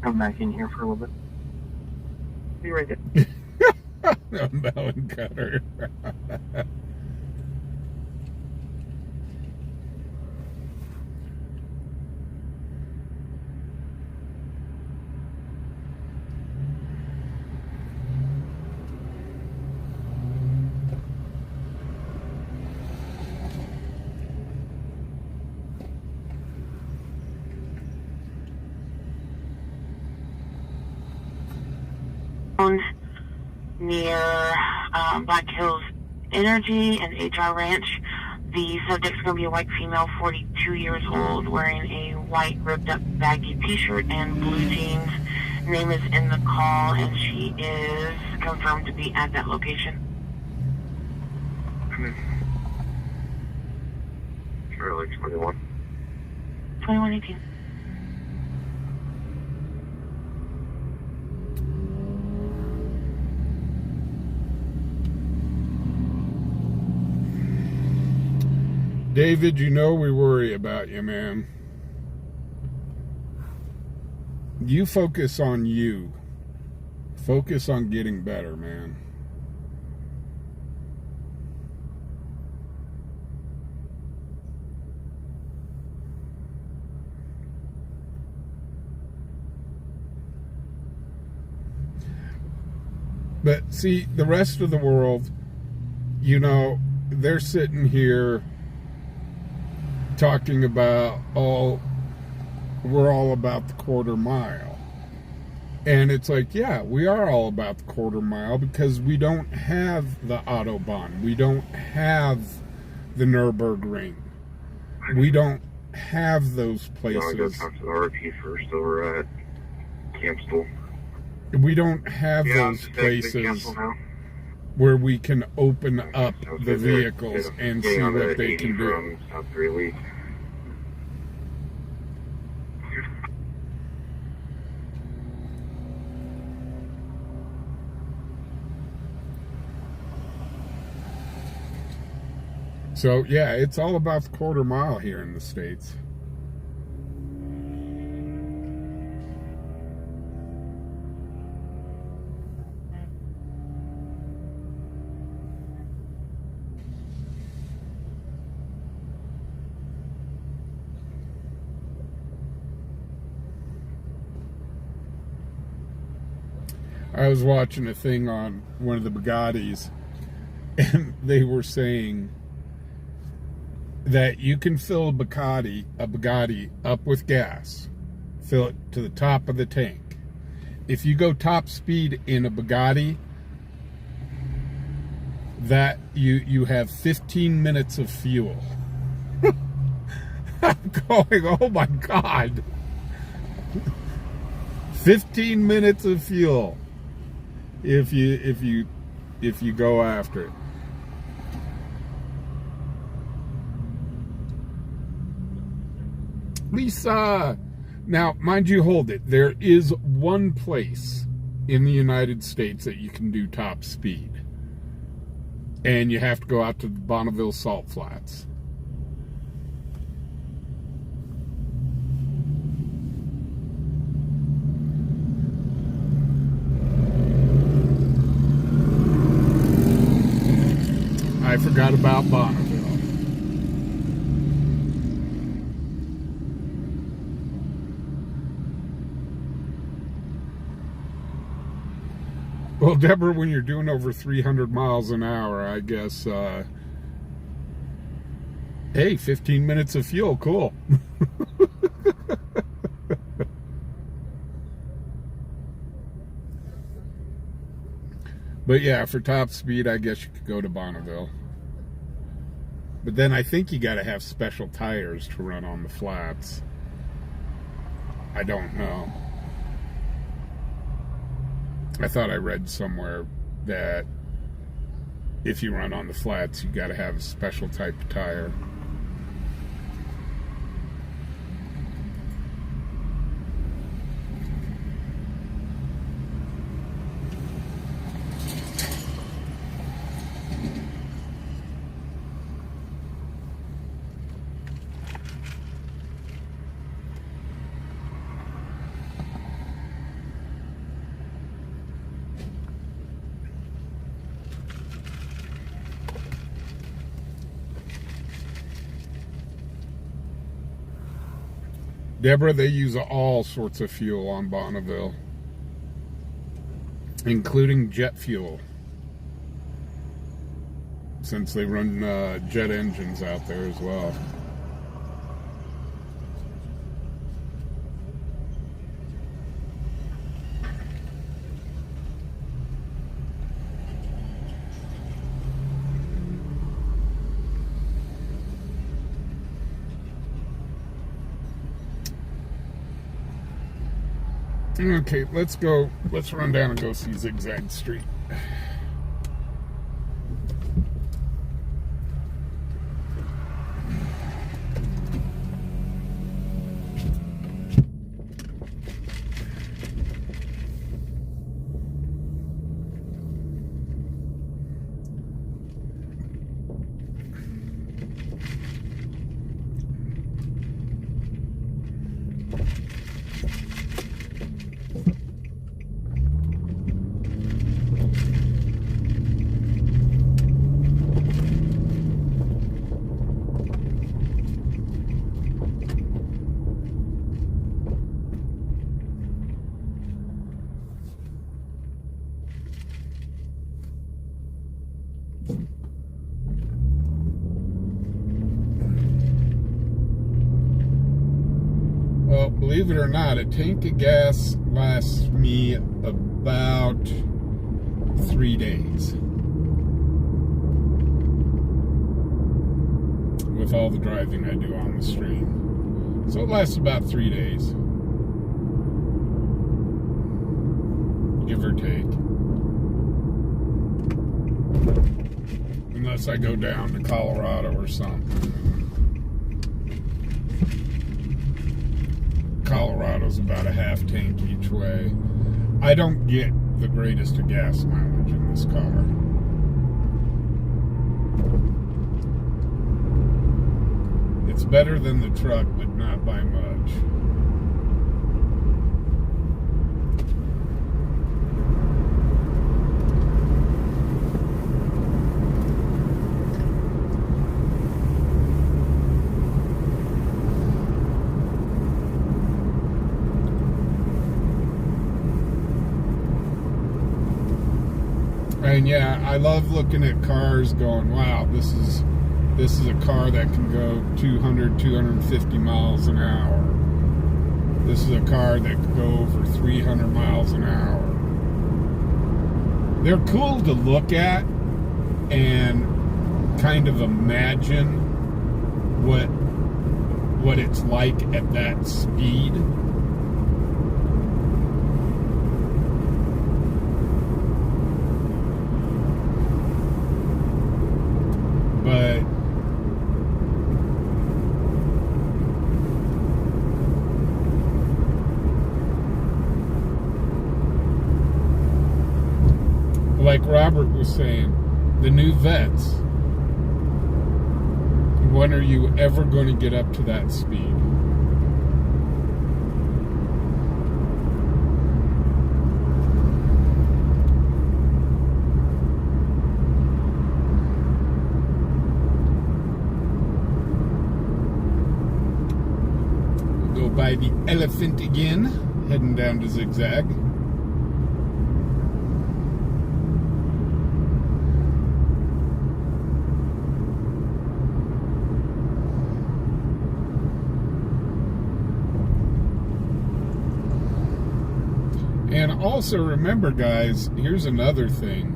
Come back in here for a little bit. Be right there. A melon cutter. Near Black Hills Energy and HR Ranch. The subject's going to be a white female, 42 years old, wearing a white ripped up baggy t-shirt and blue jeans. Name is in the call, and she is confirmed to be at that location. Charlie 21. 2118. David, you know we worry about you, man. You focus on you. Focus on getting better, man. But see, the rest of the world, you know, they're sitting here talking about, oh, we're all about the quarter mile. And it's like, yeah, we are all about the quarter mile because we don't have the Autobahn. We don't have the Nürburgring. We don't have those places. I'll go talk to the RP first over at Campbell. We don't have those places where we can open up the vehicles and see what they can do. So, yeah, it's all about the quarter mile here in the States. I was watching a thing on one of the Bugattis, and they were saying that you can fill a Bugatti up with gas, fill it to the top of the tank. If you go top speed in a Bugatti, that you have 15 minutes of fuel. I'm going, oh my God. 15 minutes of fuel if you go after it. Lisa, now mind you, hold it. There is one place in the United States that you can do top speed, and you have to go out to the Bonneville Salt Flats. I forgot about Bonneville. Well, Deborah, when you're doing over 300 miles an hour, I guess, hey, 15 minutes of fuel, cool. But yeah, for top speed, I guess you could go to Bonneville. But then I think you got to have special tires to run on the flats. I don't know. I thought I read somewhere that if you run on the flats, you got to have a special type of tire. Deborah, they use all sorts of fuel on Bonneville, including jet fuel, since they run jet engines out there as well. Okay, let's run down and go see Zigzag Street. Well, believe it or not, a tank of gas lasts me about 3 days. With all the driving I do on the stream. So it lasts about 3 days. Give or take. Unless I go down to Colorado or something. Colorado's about a half tank each way. I don't get the greatest of gas mileage in this car. It's better than the truck, but not by much. And yeah, I love looking at cars going, wow, this is a car that can go 200, 250 miles an hour. This is a car that can go over 300 miles an hour. They're cool to look at and kind of imagine what it's like at that speed. But like Robert was saying, the new vets, when are you ever going to get up to that speed? Go by the Elephant again, heading down to Zigzag. And also remember, guys, here's another thing,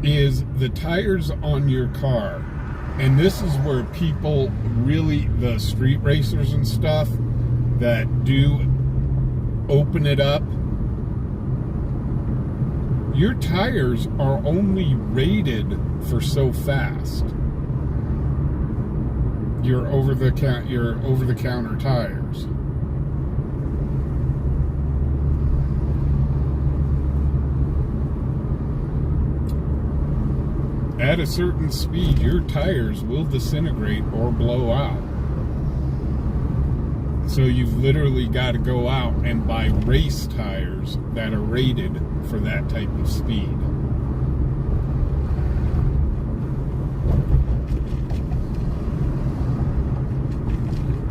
is the tires on your car. And this is where people really, the street racers and stuff that do open it up, your tires are only rated for so fast. Your over-the-counter tires. At a certain speed, your tires will disintegrate or blow out. So you've literally got to go out and buy race tires that are rated for that type of speed.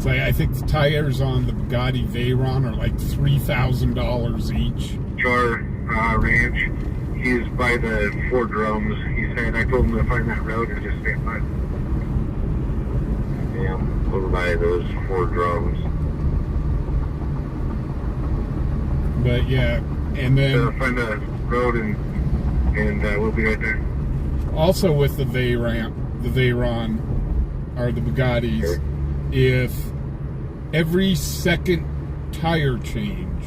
So I think the tires on the Bugatti Veyron are like $3,000 each. Char Ranch. He's by the 4 drums. He said, I told him to find that road and just stand by. Yeah, over by those 4 drums. But yeah, and then Find a road and we'll be right there. Also with the Veyron or the Bugattis, Okay. if every second tire change,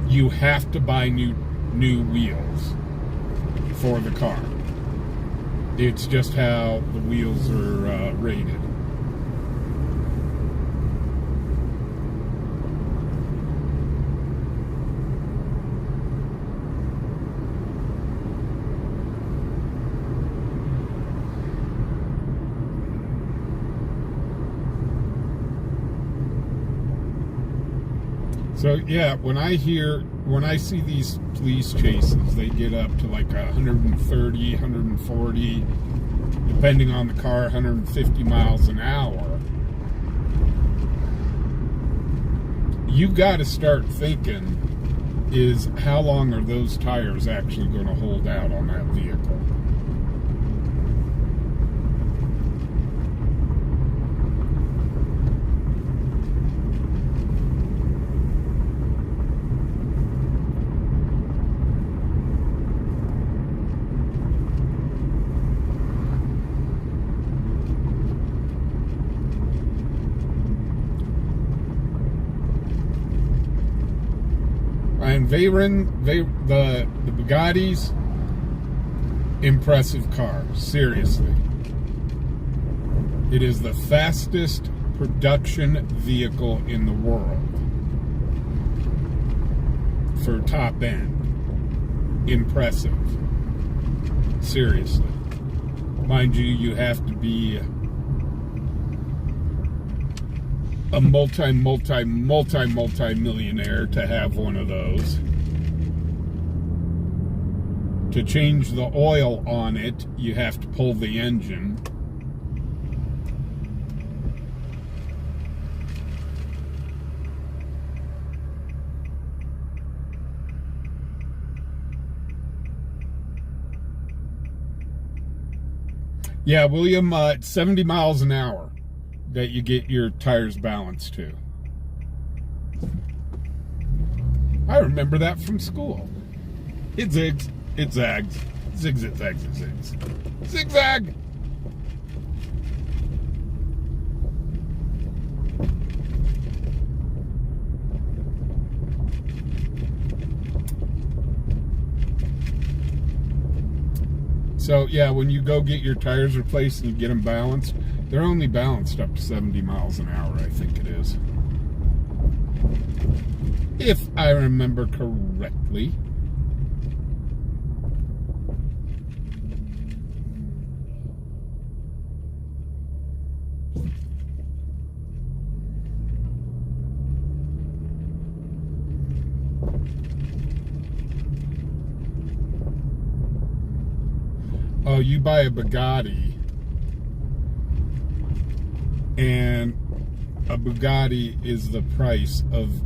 you have to buy new wheels for the car. It's just how the wheels are rated. So yeah, when I see these police chases, they get up to like 130, 140, depending on the car, 150 miles an hour. You got to start thinking, is how long are those tires actually going to hold out on that vehicle? the Bugattis, impressive car. Seriously. It is the fastest production vehicle in the world for top end. Impressive. Seriously. Mind you, you have to be a multi-millionaire to have one of those. To change the oil on it, you have to pull the engine. Yeah, William, it's 70 miles an hour that you get your tires balanced to. I remember that from school. It zigs, it zags, zigs, it zags, it zigs. Zigzag! So, yeah, when you go get your tires replaced and you get them balanced, they're only balanced up to 70 miles an hour, I think it is. If I remember correctly. Oh, you buy a Bugatti, and a Bugatti is the price of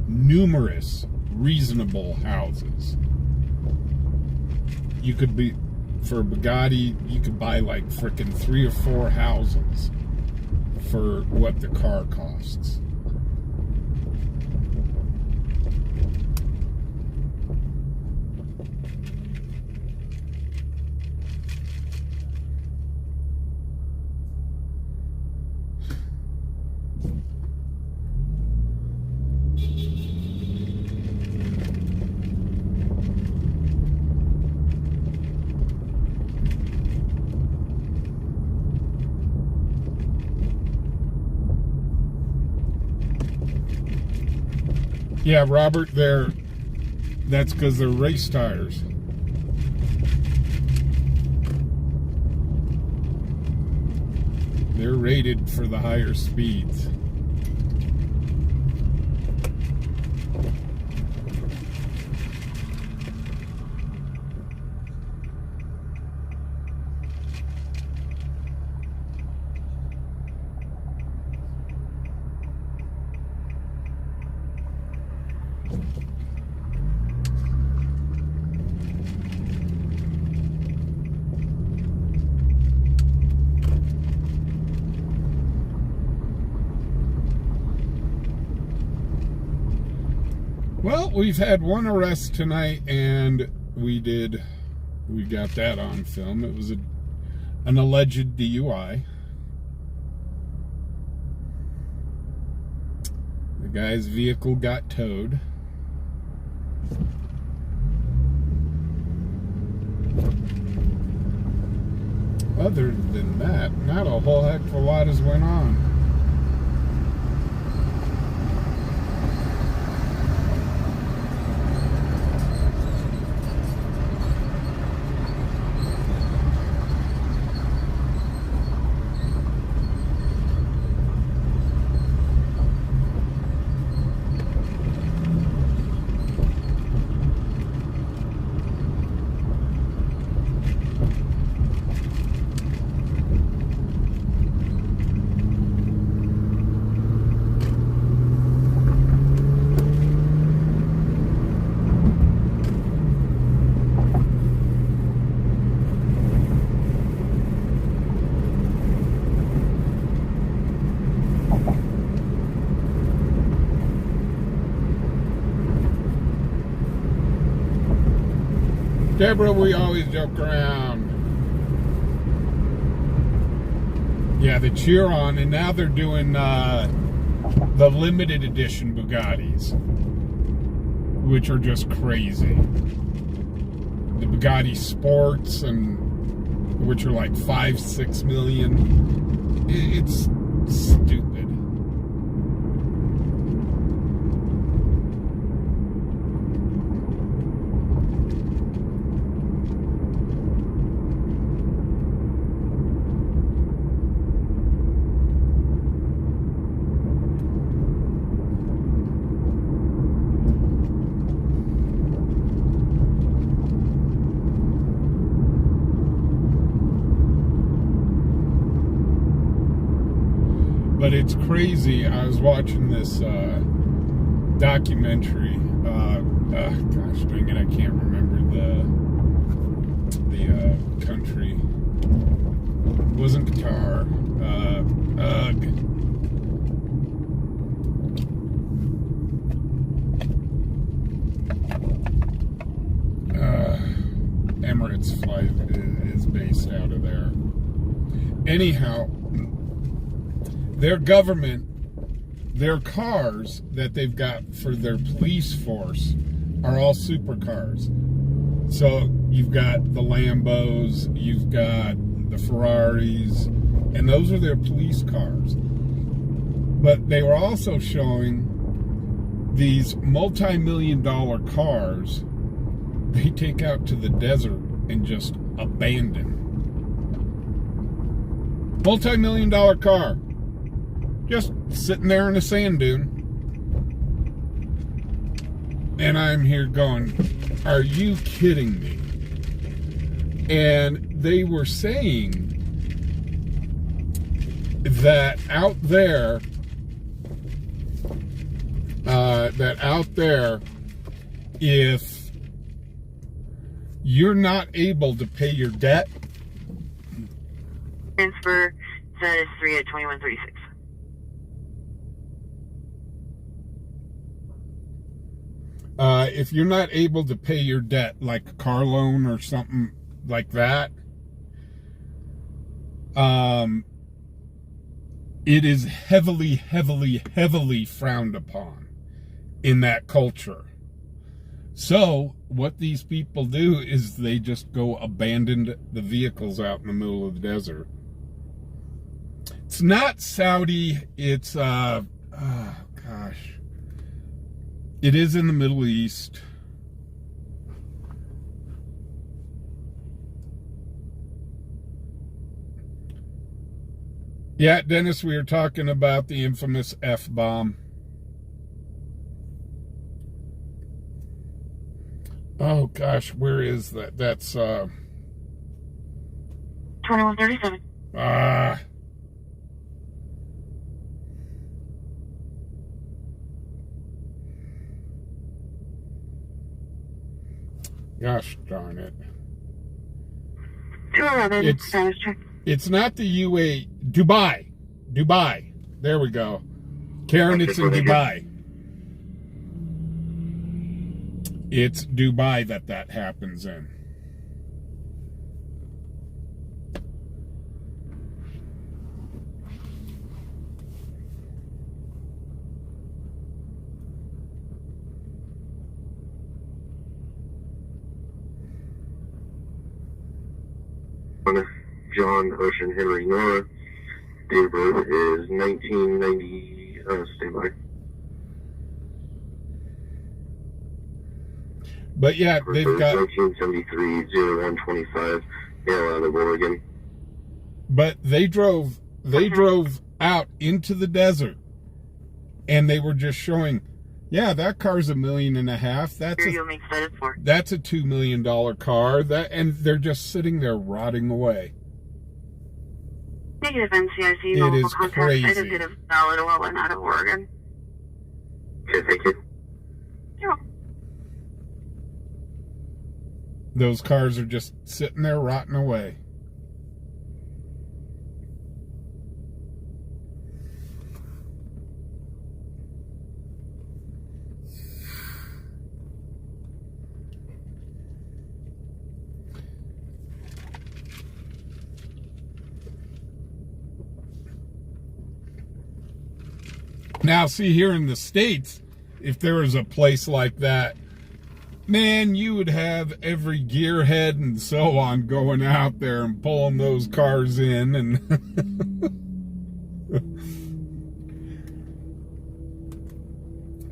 numerous reasonable houses. You could be, for a Bugatti, you could buy like frickin' 3 or 4 houses for what the car costs. Yeah, Robert, that's because they're race tires. They're rated for the higher speeds. Well, we've had one arrest tonight, and we got that on film. It was an alleged DUI. The guy's vehicle got towed. Other than that, not a whole heck of a lot has went on. Deborah, we always joke around. Yeah, the Chiron, and now they're doing the limited edition Bugattis. which are just crazy. The Bugatti Sports, and which are like 5-6 million. It's stupid. But it's crazy. I was watching this documentary. Gosh dang it, I can't remember the country. It wasn't Qatar. Emirates flight is based out of there. Anyhow, their government, their cars that they've got for their police force are all supercars. So you've got the Lambos, you've got the Ferraris, and those are their police cars. But they were also showing these multi-million-dollar cars they take out to the desert and just abandon. Multi-million-dollar car. Just sitting there in a sand dune. And I'm here going, are you kidding me? And they were saying that out there, if you're not able to pay your debt, Transfer status 3 at 2136. If you're not able to pay your debt, like a car loan or something like that, it is heavily, heavily, heavily frowned upon in that culture. So what these people do is they just go abandon the vehicles out in the middle of the desert. It's not Saudi, it's, oh gosh. It is in the Middle East. Yeah, Dennis, we were talking about the infamous F-bomb. Oh gosh, where is that? That's 2137. Gosh darn it. 211. Status check. It's not the UAE. Dubai. There we go. Karen, it's in Dubai. It's Dubai that happens in. John Ocean Henry Nora. Date of birth is 1990. Stay by. But yeah, they've got 1973-0125, out of Oregon. But they drove out into the desert, and they were just showing, yeah, that car's $1.5 million. That's a $2 million car. And they're just sitting there rotting away. Negative NCIC. It is crazy. I did get a valid oil one out of Oregon. Okay, thank you. You're welcome. Those cars are just sitting there rotting away. Now, see, here in the States, if there was a place like that Man, you would have every gearhead and so on going out there and pulling those cars in, and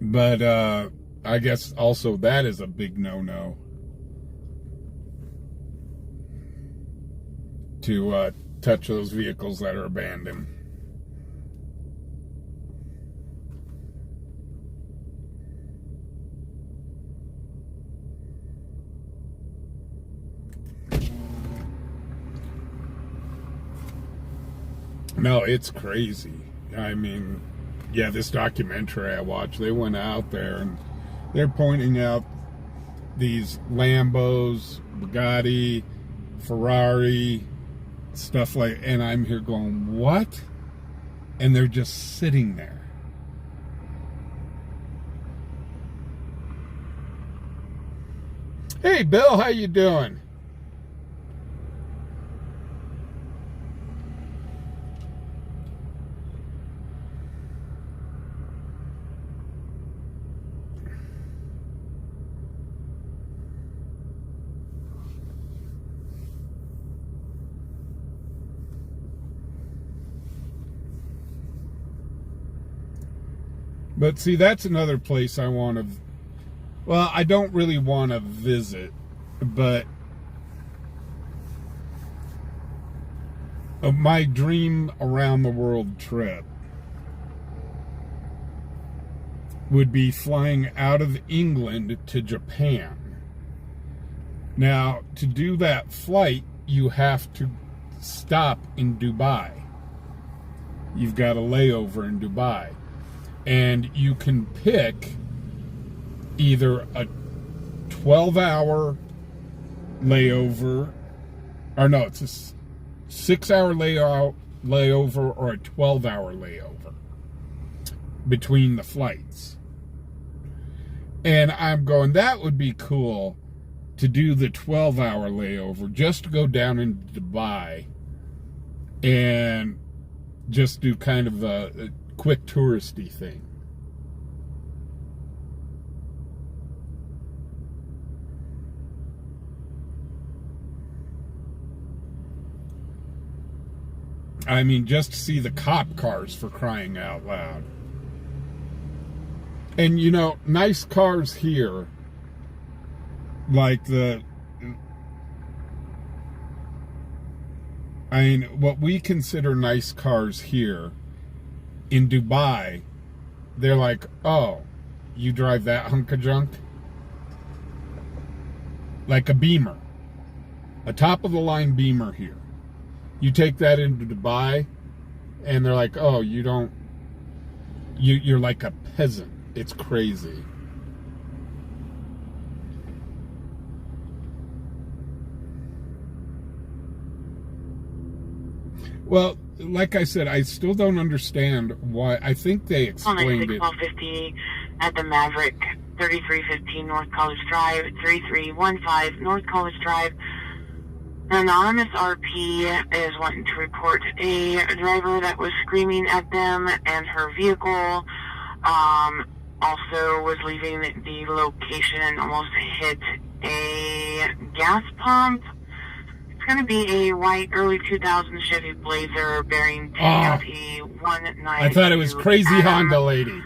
but I guess also that is a big no-no to touch those vehicles that are abandoned. No, it's crazy. I mean, yeah, this documentary I watched, they went out there and they're pointing out these Lambos, Bugatti, Ferrari, stuff like, and I'm here going, what? And they're just sitting there. Hey, Bill, how you doing? But see, that's another place I want to, well, I don't really want to visit, but my dream around the world trip would be flying out of England to Japan. Now, to do that flight, you have to stop in Dubai. You've got a layover in Dubai. And you can pick either a 12-hour layover, or no, it's a 6-hour layover or a 12-hour layover between the flights. And I'm going, that would be cool to do the 12-hour layover, just to go down into Dubai and just do kind of a quick touristy thing. I mean, just to see the cop cars, for crying out loud. And you know, nice cars here, like what we consider nice cars here, in Dubai, they're like, oh, you drive that hunk of junk? Like a Beamer. A top-of-the-line Beamer here. You take that into Dubai, and they're like, oh, you don't... You're like a peasant. It's crazy. Well, like I said, I still don't understand why. I think they explained it. 1250 at the Maverick, 3315 North College Drive, 3315 North College Drive. An anonymous RP is wanting to report a driver that was screaming at them, and her vehicle also was leaving the location and almost hit a gas pump. It's going to be a white early 2000s Chevy Blazer bearing T192. I thought it was Crazy Honda Lady.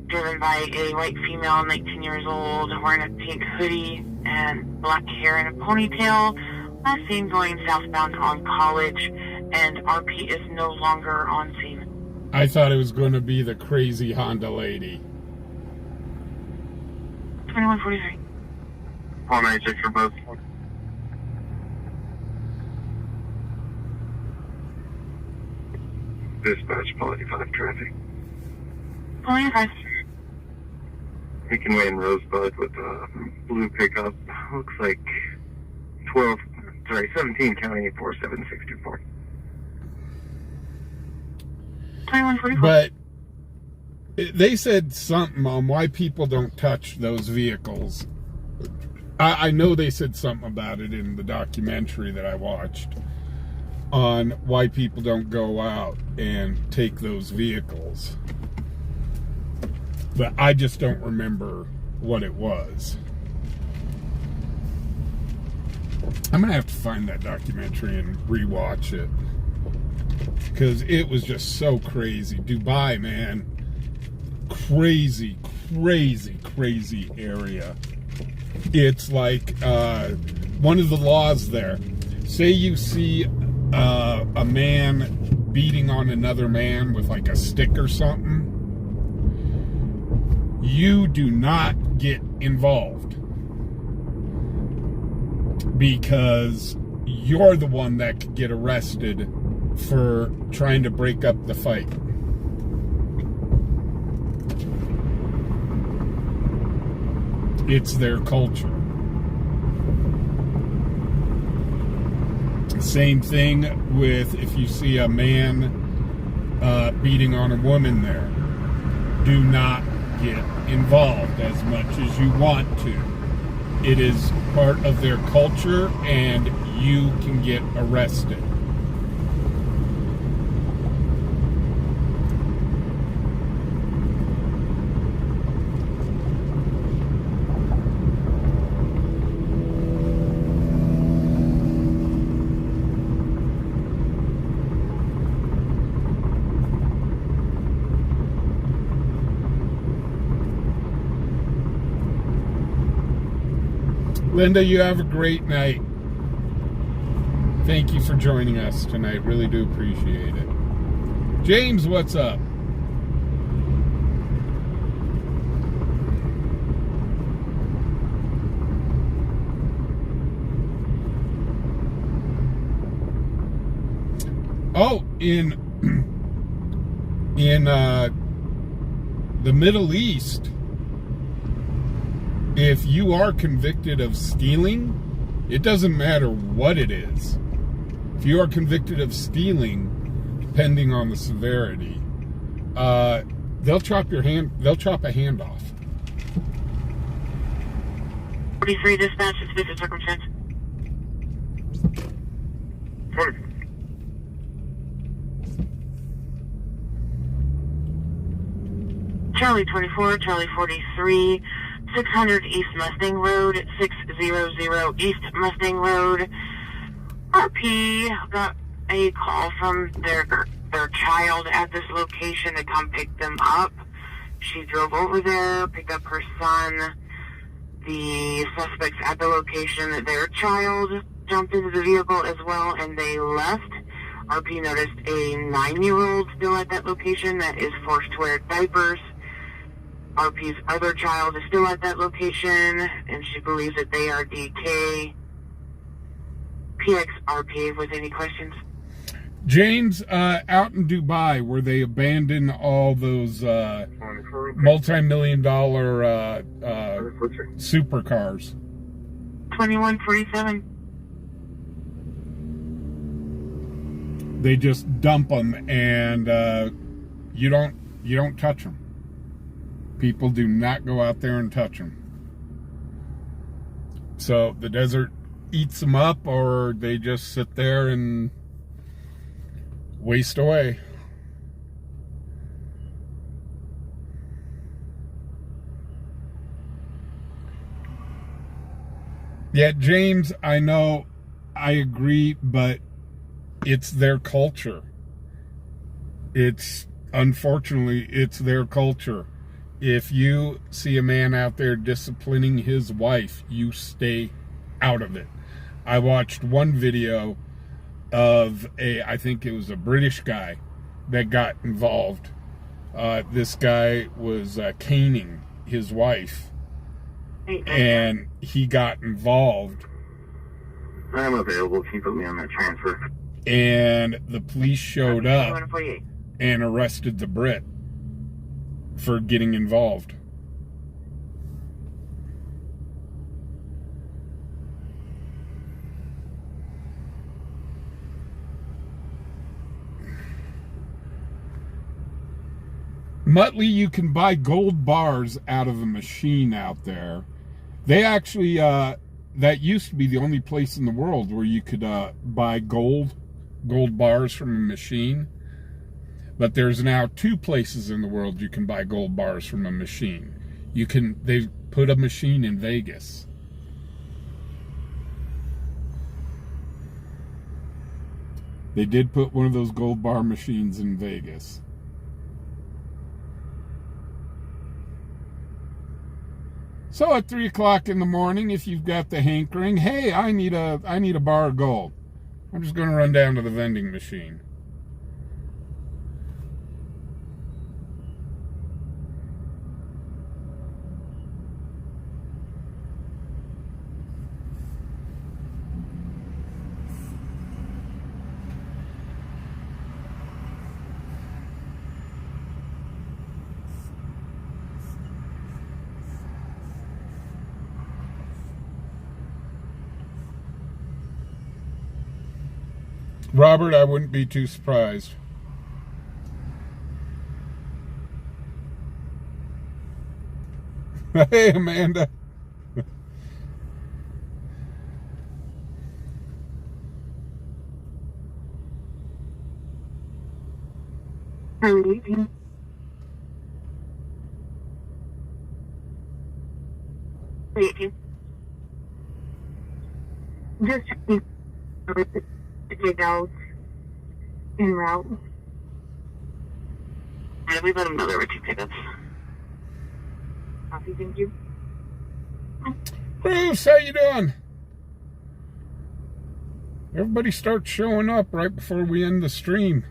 Driven by a white female, 19 years old, wearing a pink hoodie and black hair and a ponytail. Last seen going southbound on College, and RP is no longer on scene. I thought it was going to be the Crazy Honda Lady. 2143. 496 for both. Dispatch, Quality 5 traffic. Quality 5. Making way in Rosebud with a blue pickup. Looks like 17 County 47624. 2144. But they said something on why people don't touch those vehicles. I know they said something about it in the documentary that I watched on why people don't go out and take those vehicles. But I just don't remember what it was. I'm going to have to find that documentary and rewatch it. Because it was just so crazy. Dubai, man. Crazy, crazy, crazy area. It's like one of the laws there. Say you see a man beating on another man with like a stick or something. You do not get involved. Because you're the one that could get arrested for trying to break up the fight. It's their culture. Same thing with if you see a man beating on a woman there. Do not get involved as much as you want to. It is part of their culture and you can get arrested. Linda, you have a great night. Thank you for joining us tonight. Really do appreciate it. James, what's up? Oh, in the Middle East, if you are convicted of stealing, it doesn't matter what it is. If you are convicted of stealing, depending on the severity, they'll chop a hand off. 43 dispatch, suspicious circumstance. Charlie 24, Charlie 43, 600 East Mustang Road, 600 East Mustang Road. RP got a call from their child at this location to come pick them up. She drove over there, picked up her son. The suspects at the location, their child jumped into the vehicle as well, and they left. RP noticed a 9-year-old still at that location that is forced to wear diapers. RP's other child is still at that location, and she believes that they are DK. PX RP, with any questions? James, out in Dubai, where they abandoned all those multi-million-dollar supercars. 2147. They just dump them, and you don't touch them. People do not go out there and touch them. So the desert eats them up, or they just sit there and waste away. Yeah, James, I know, I agree, but it's their culture. Unfortunately, it's their culture. If you see a man out there disciplining his wife, you stay out of it. I watched one video of I think it was a British guy that got involved. This guy was caning his wife, and he got involved. I'm available. Can you put me on that transfer? And the police showed up and arrested the Brit for getting involved. Muttley, you can buy gold bars out of a machine out there. They actually, that used to be the only place in the world where you could buy gold bars from a machine. But there's now 2 places in the world you can buy gold bars from a machine. They put a machine in Vegas. They did put one of those gold bar machines in Vegas. So at 3 o'clock in the morning, if you've got the hankering, hey, I need a bar of gold. I'm just going to run down to the vending machine. Robert, I wouldn't be too surprised. Hey, Amanda. I'm leaving. Leaving. Just checking the dogs en route. And we let them know there were 2 pickups. Copy, thank you. Bruce, how you doing? Everybody starts showing up right before we end the stream.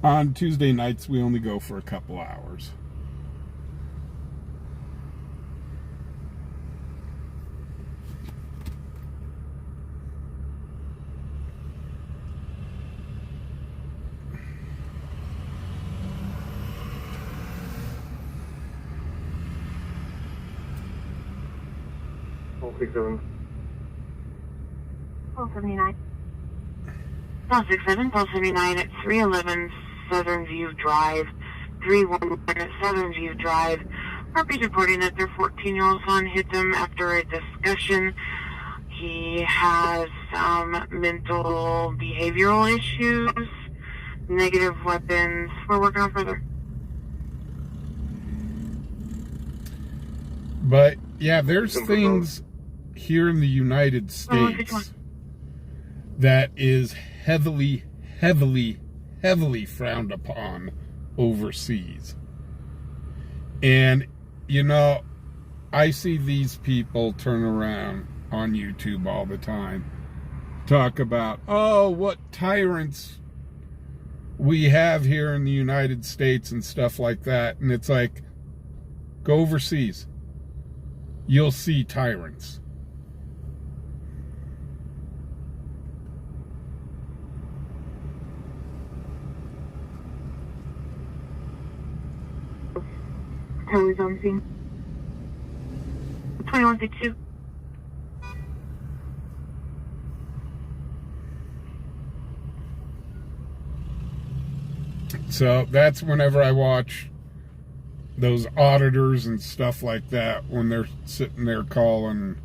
On Tuesday nights, we only go for a couple hours. All 67. 1279. 1267, 1279 at 311 Southern View Drive, 311 at Southern View Drive. Harpy's reporting that their 14-year-old son hit them after a discussion. He has some mental behavioral issues, negative weapons. We're working on further. But, yeah, there's things here in the United States that is heavily, heavily, heavily frowned upon overseas. And, you know, I see these people turn around on YouTube all the time, talk about, oh, what tyrants we have here in the United States and stuff like that. And it's like, go overseas. You'll see tyrants. Totally on scene. 2162. So that's whenever I watch those auditors and stuff like that, when they're sitting there calling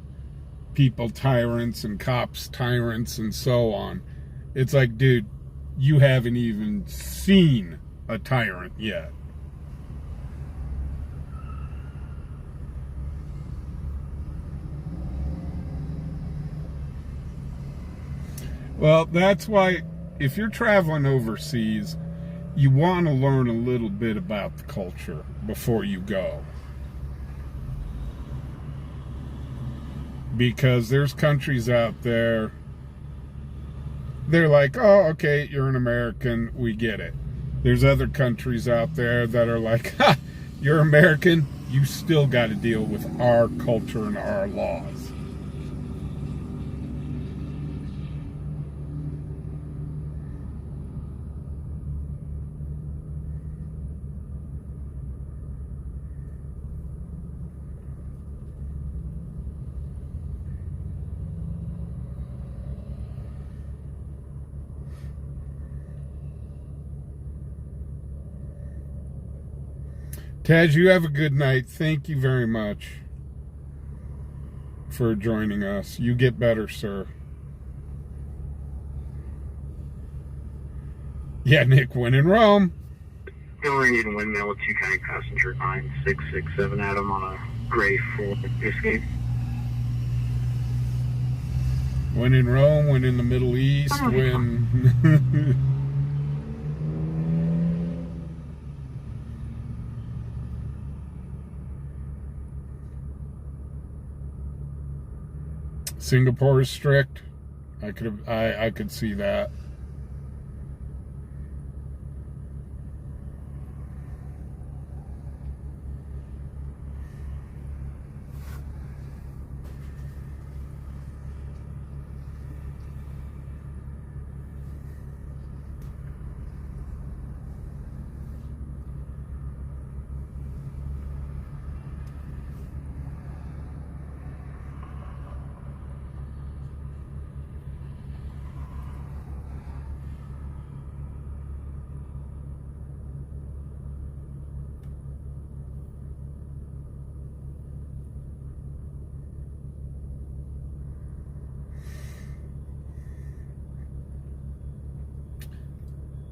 people tyrants and cops tyrants and so on. It's like, dude, you haven't even seen a tyrant yet. Well, that's why if you're traveling overseas, you want to learn a little bit about the culture before you go. Because there's countries out there, they're like, oh, okay, you're an American, we get it. There's other countries out there that are like, ha, you're American, you still got to deal with our culture and our laws. Taz, you have a good night. Thank you very much for joining us. You get better, sir. Yeah, Nick, when in Rome. Hillary windmill with 2 county passenger 9667 Adam on a gray Ford Escape. When in Rome, when in the Middle East, when... Singapore is strict. I could see that.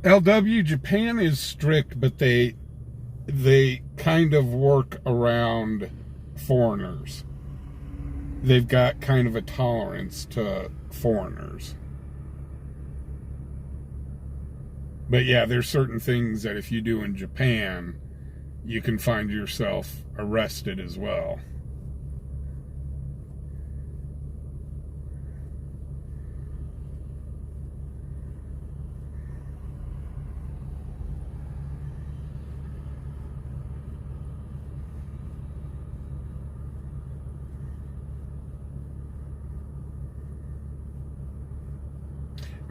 LW, Japan is strict, but they kind of work around foreigners. They've got kind of a tolerance to foreigners. But yeah, there's certain things that if you do in Japan, you can find yourself arrested as well.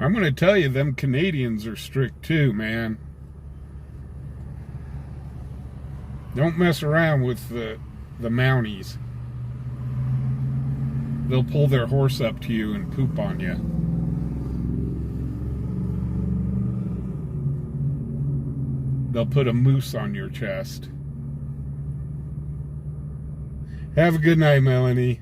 I'm going to tell you, them Canadians are strict too, man. Don't mess around with the Mounties. They'll pull their horse up to you and poop on you. They'll put a moose on your chest. Have a good night, Melanie.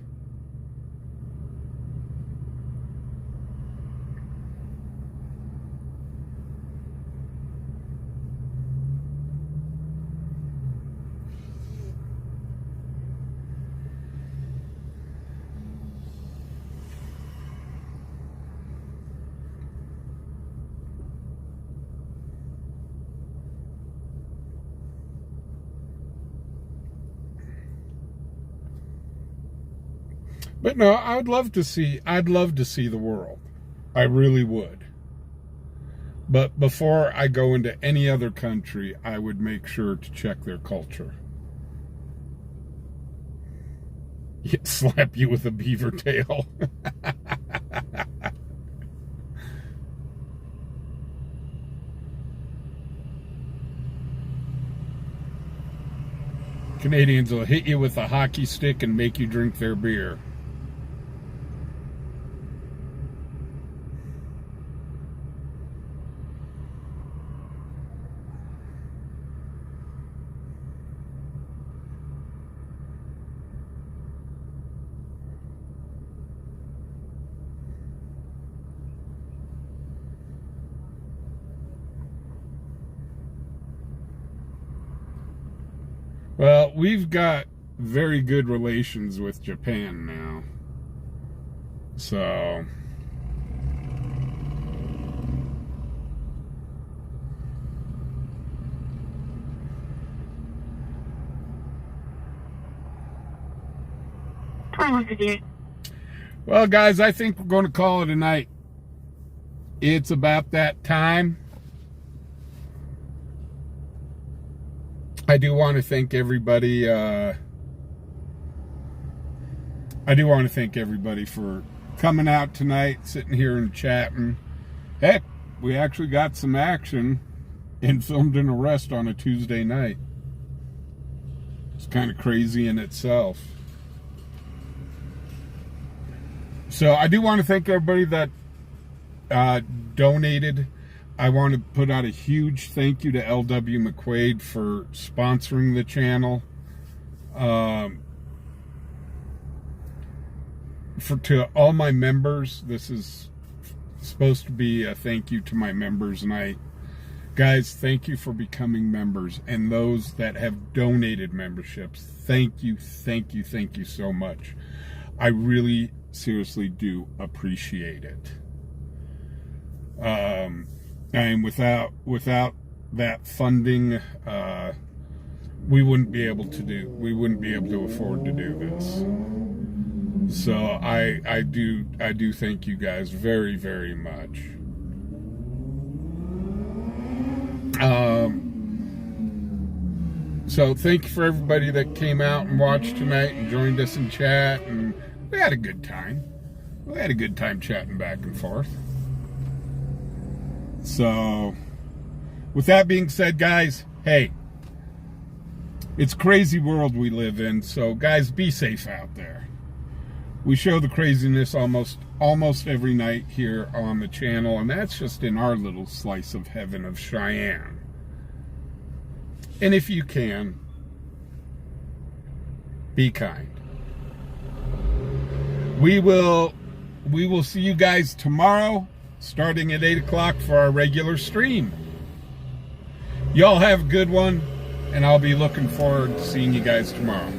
But no, I'd love to see the world. I really would. But before I go into any other country, I would make sure to check their culture. Slap you with a beaver tail. Canadians will hit you with a hockey stick and make you drink their beer. Well, we've got very good relations with Japan now. So... Well, guys, I think we're going to call it a night. It's about that time. I do want to thank everybody. For coming out tonight, sitting here and chatting. Heck, we actually got some action and filmed an arrest on a Tuesday night. It's kind of crazy in itself. So I do want to thank everybody that donated. I want to put out a huge thank you to LW McQuaid for sponsoring the channel. To all my members, this is supposed to be a thank you to my members. And guys, thank you for becoming members. And those that have donated memberships, thank you so much. I really seriously do appreciate it. And without that funding, we wouldn't be able to afford to do this. So I do thank you guys very, very much. So thank you for everybody that came out and watched tonight and joined us in chat, and we had a good time. We had a good time chatting back and forth. So with that being said, guys, hey, it's a crazy world we live in, so guys, be safe out there. We show the craziness almost every night here on the channel, and that's just in our little slice of heaven of Cheyenne. And if you can, be kind. We will see you guys tomorrow, starting at 8 o'clock for our regular stream. Y'all have a good one, and I'll be looking forward to seeing you guys tomorrow.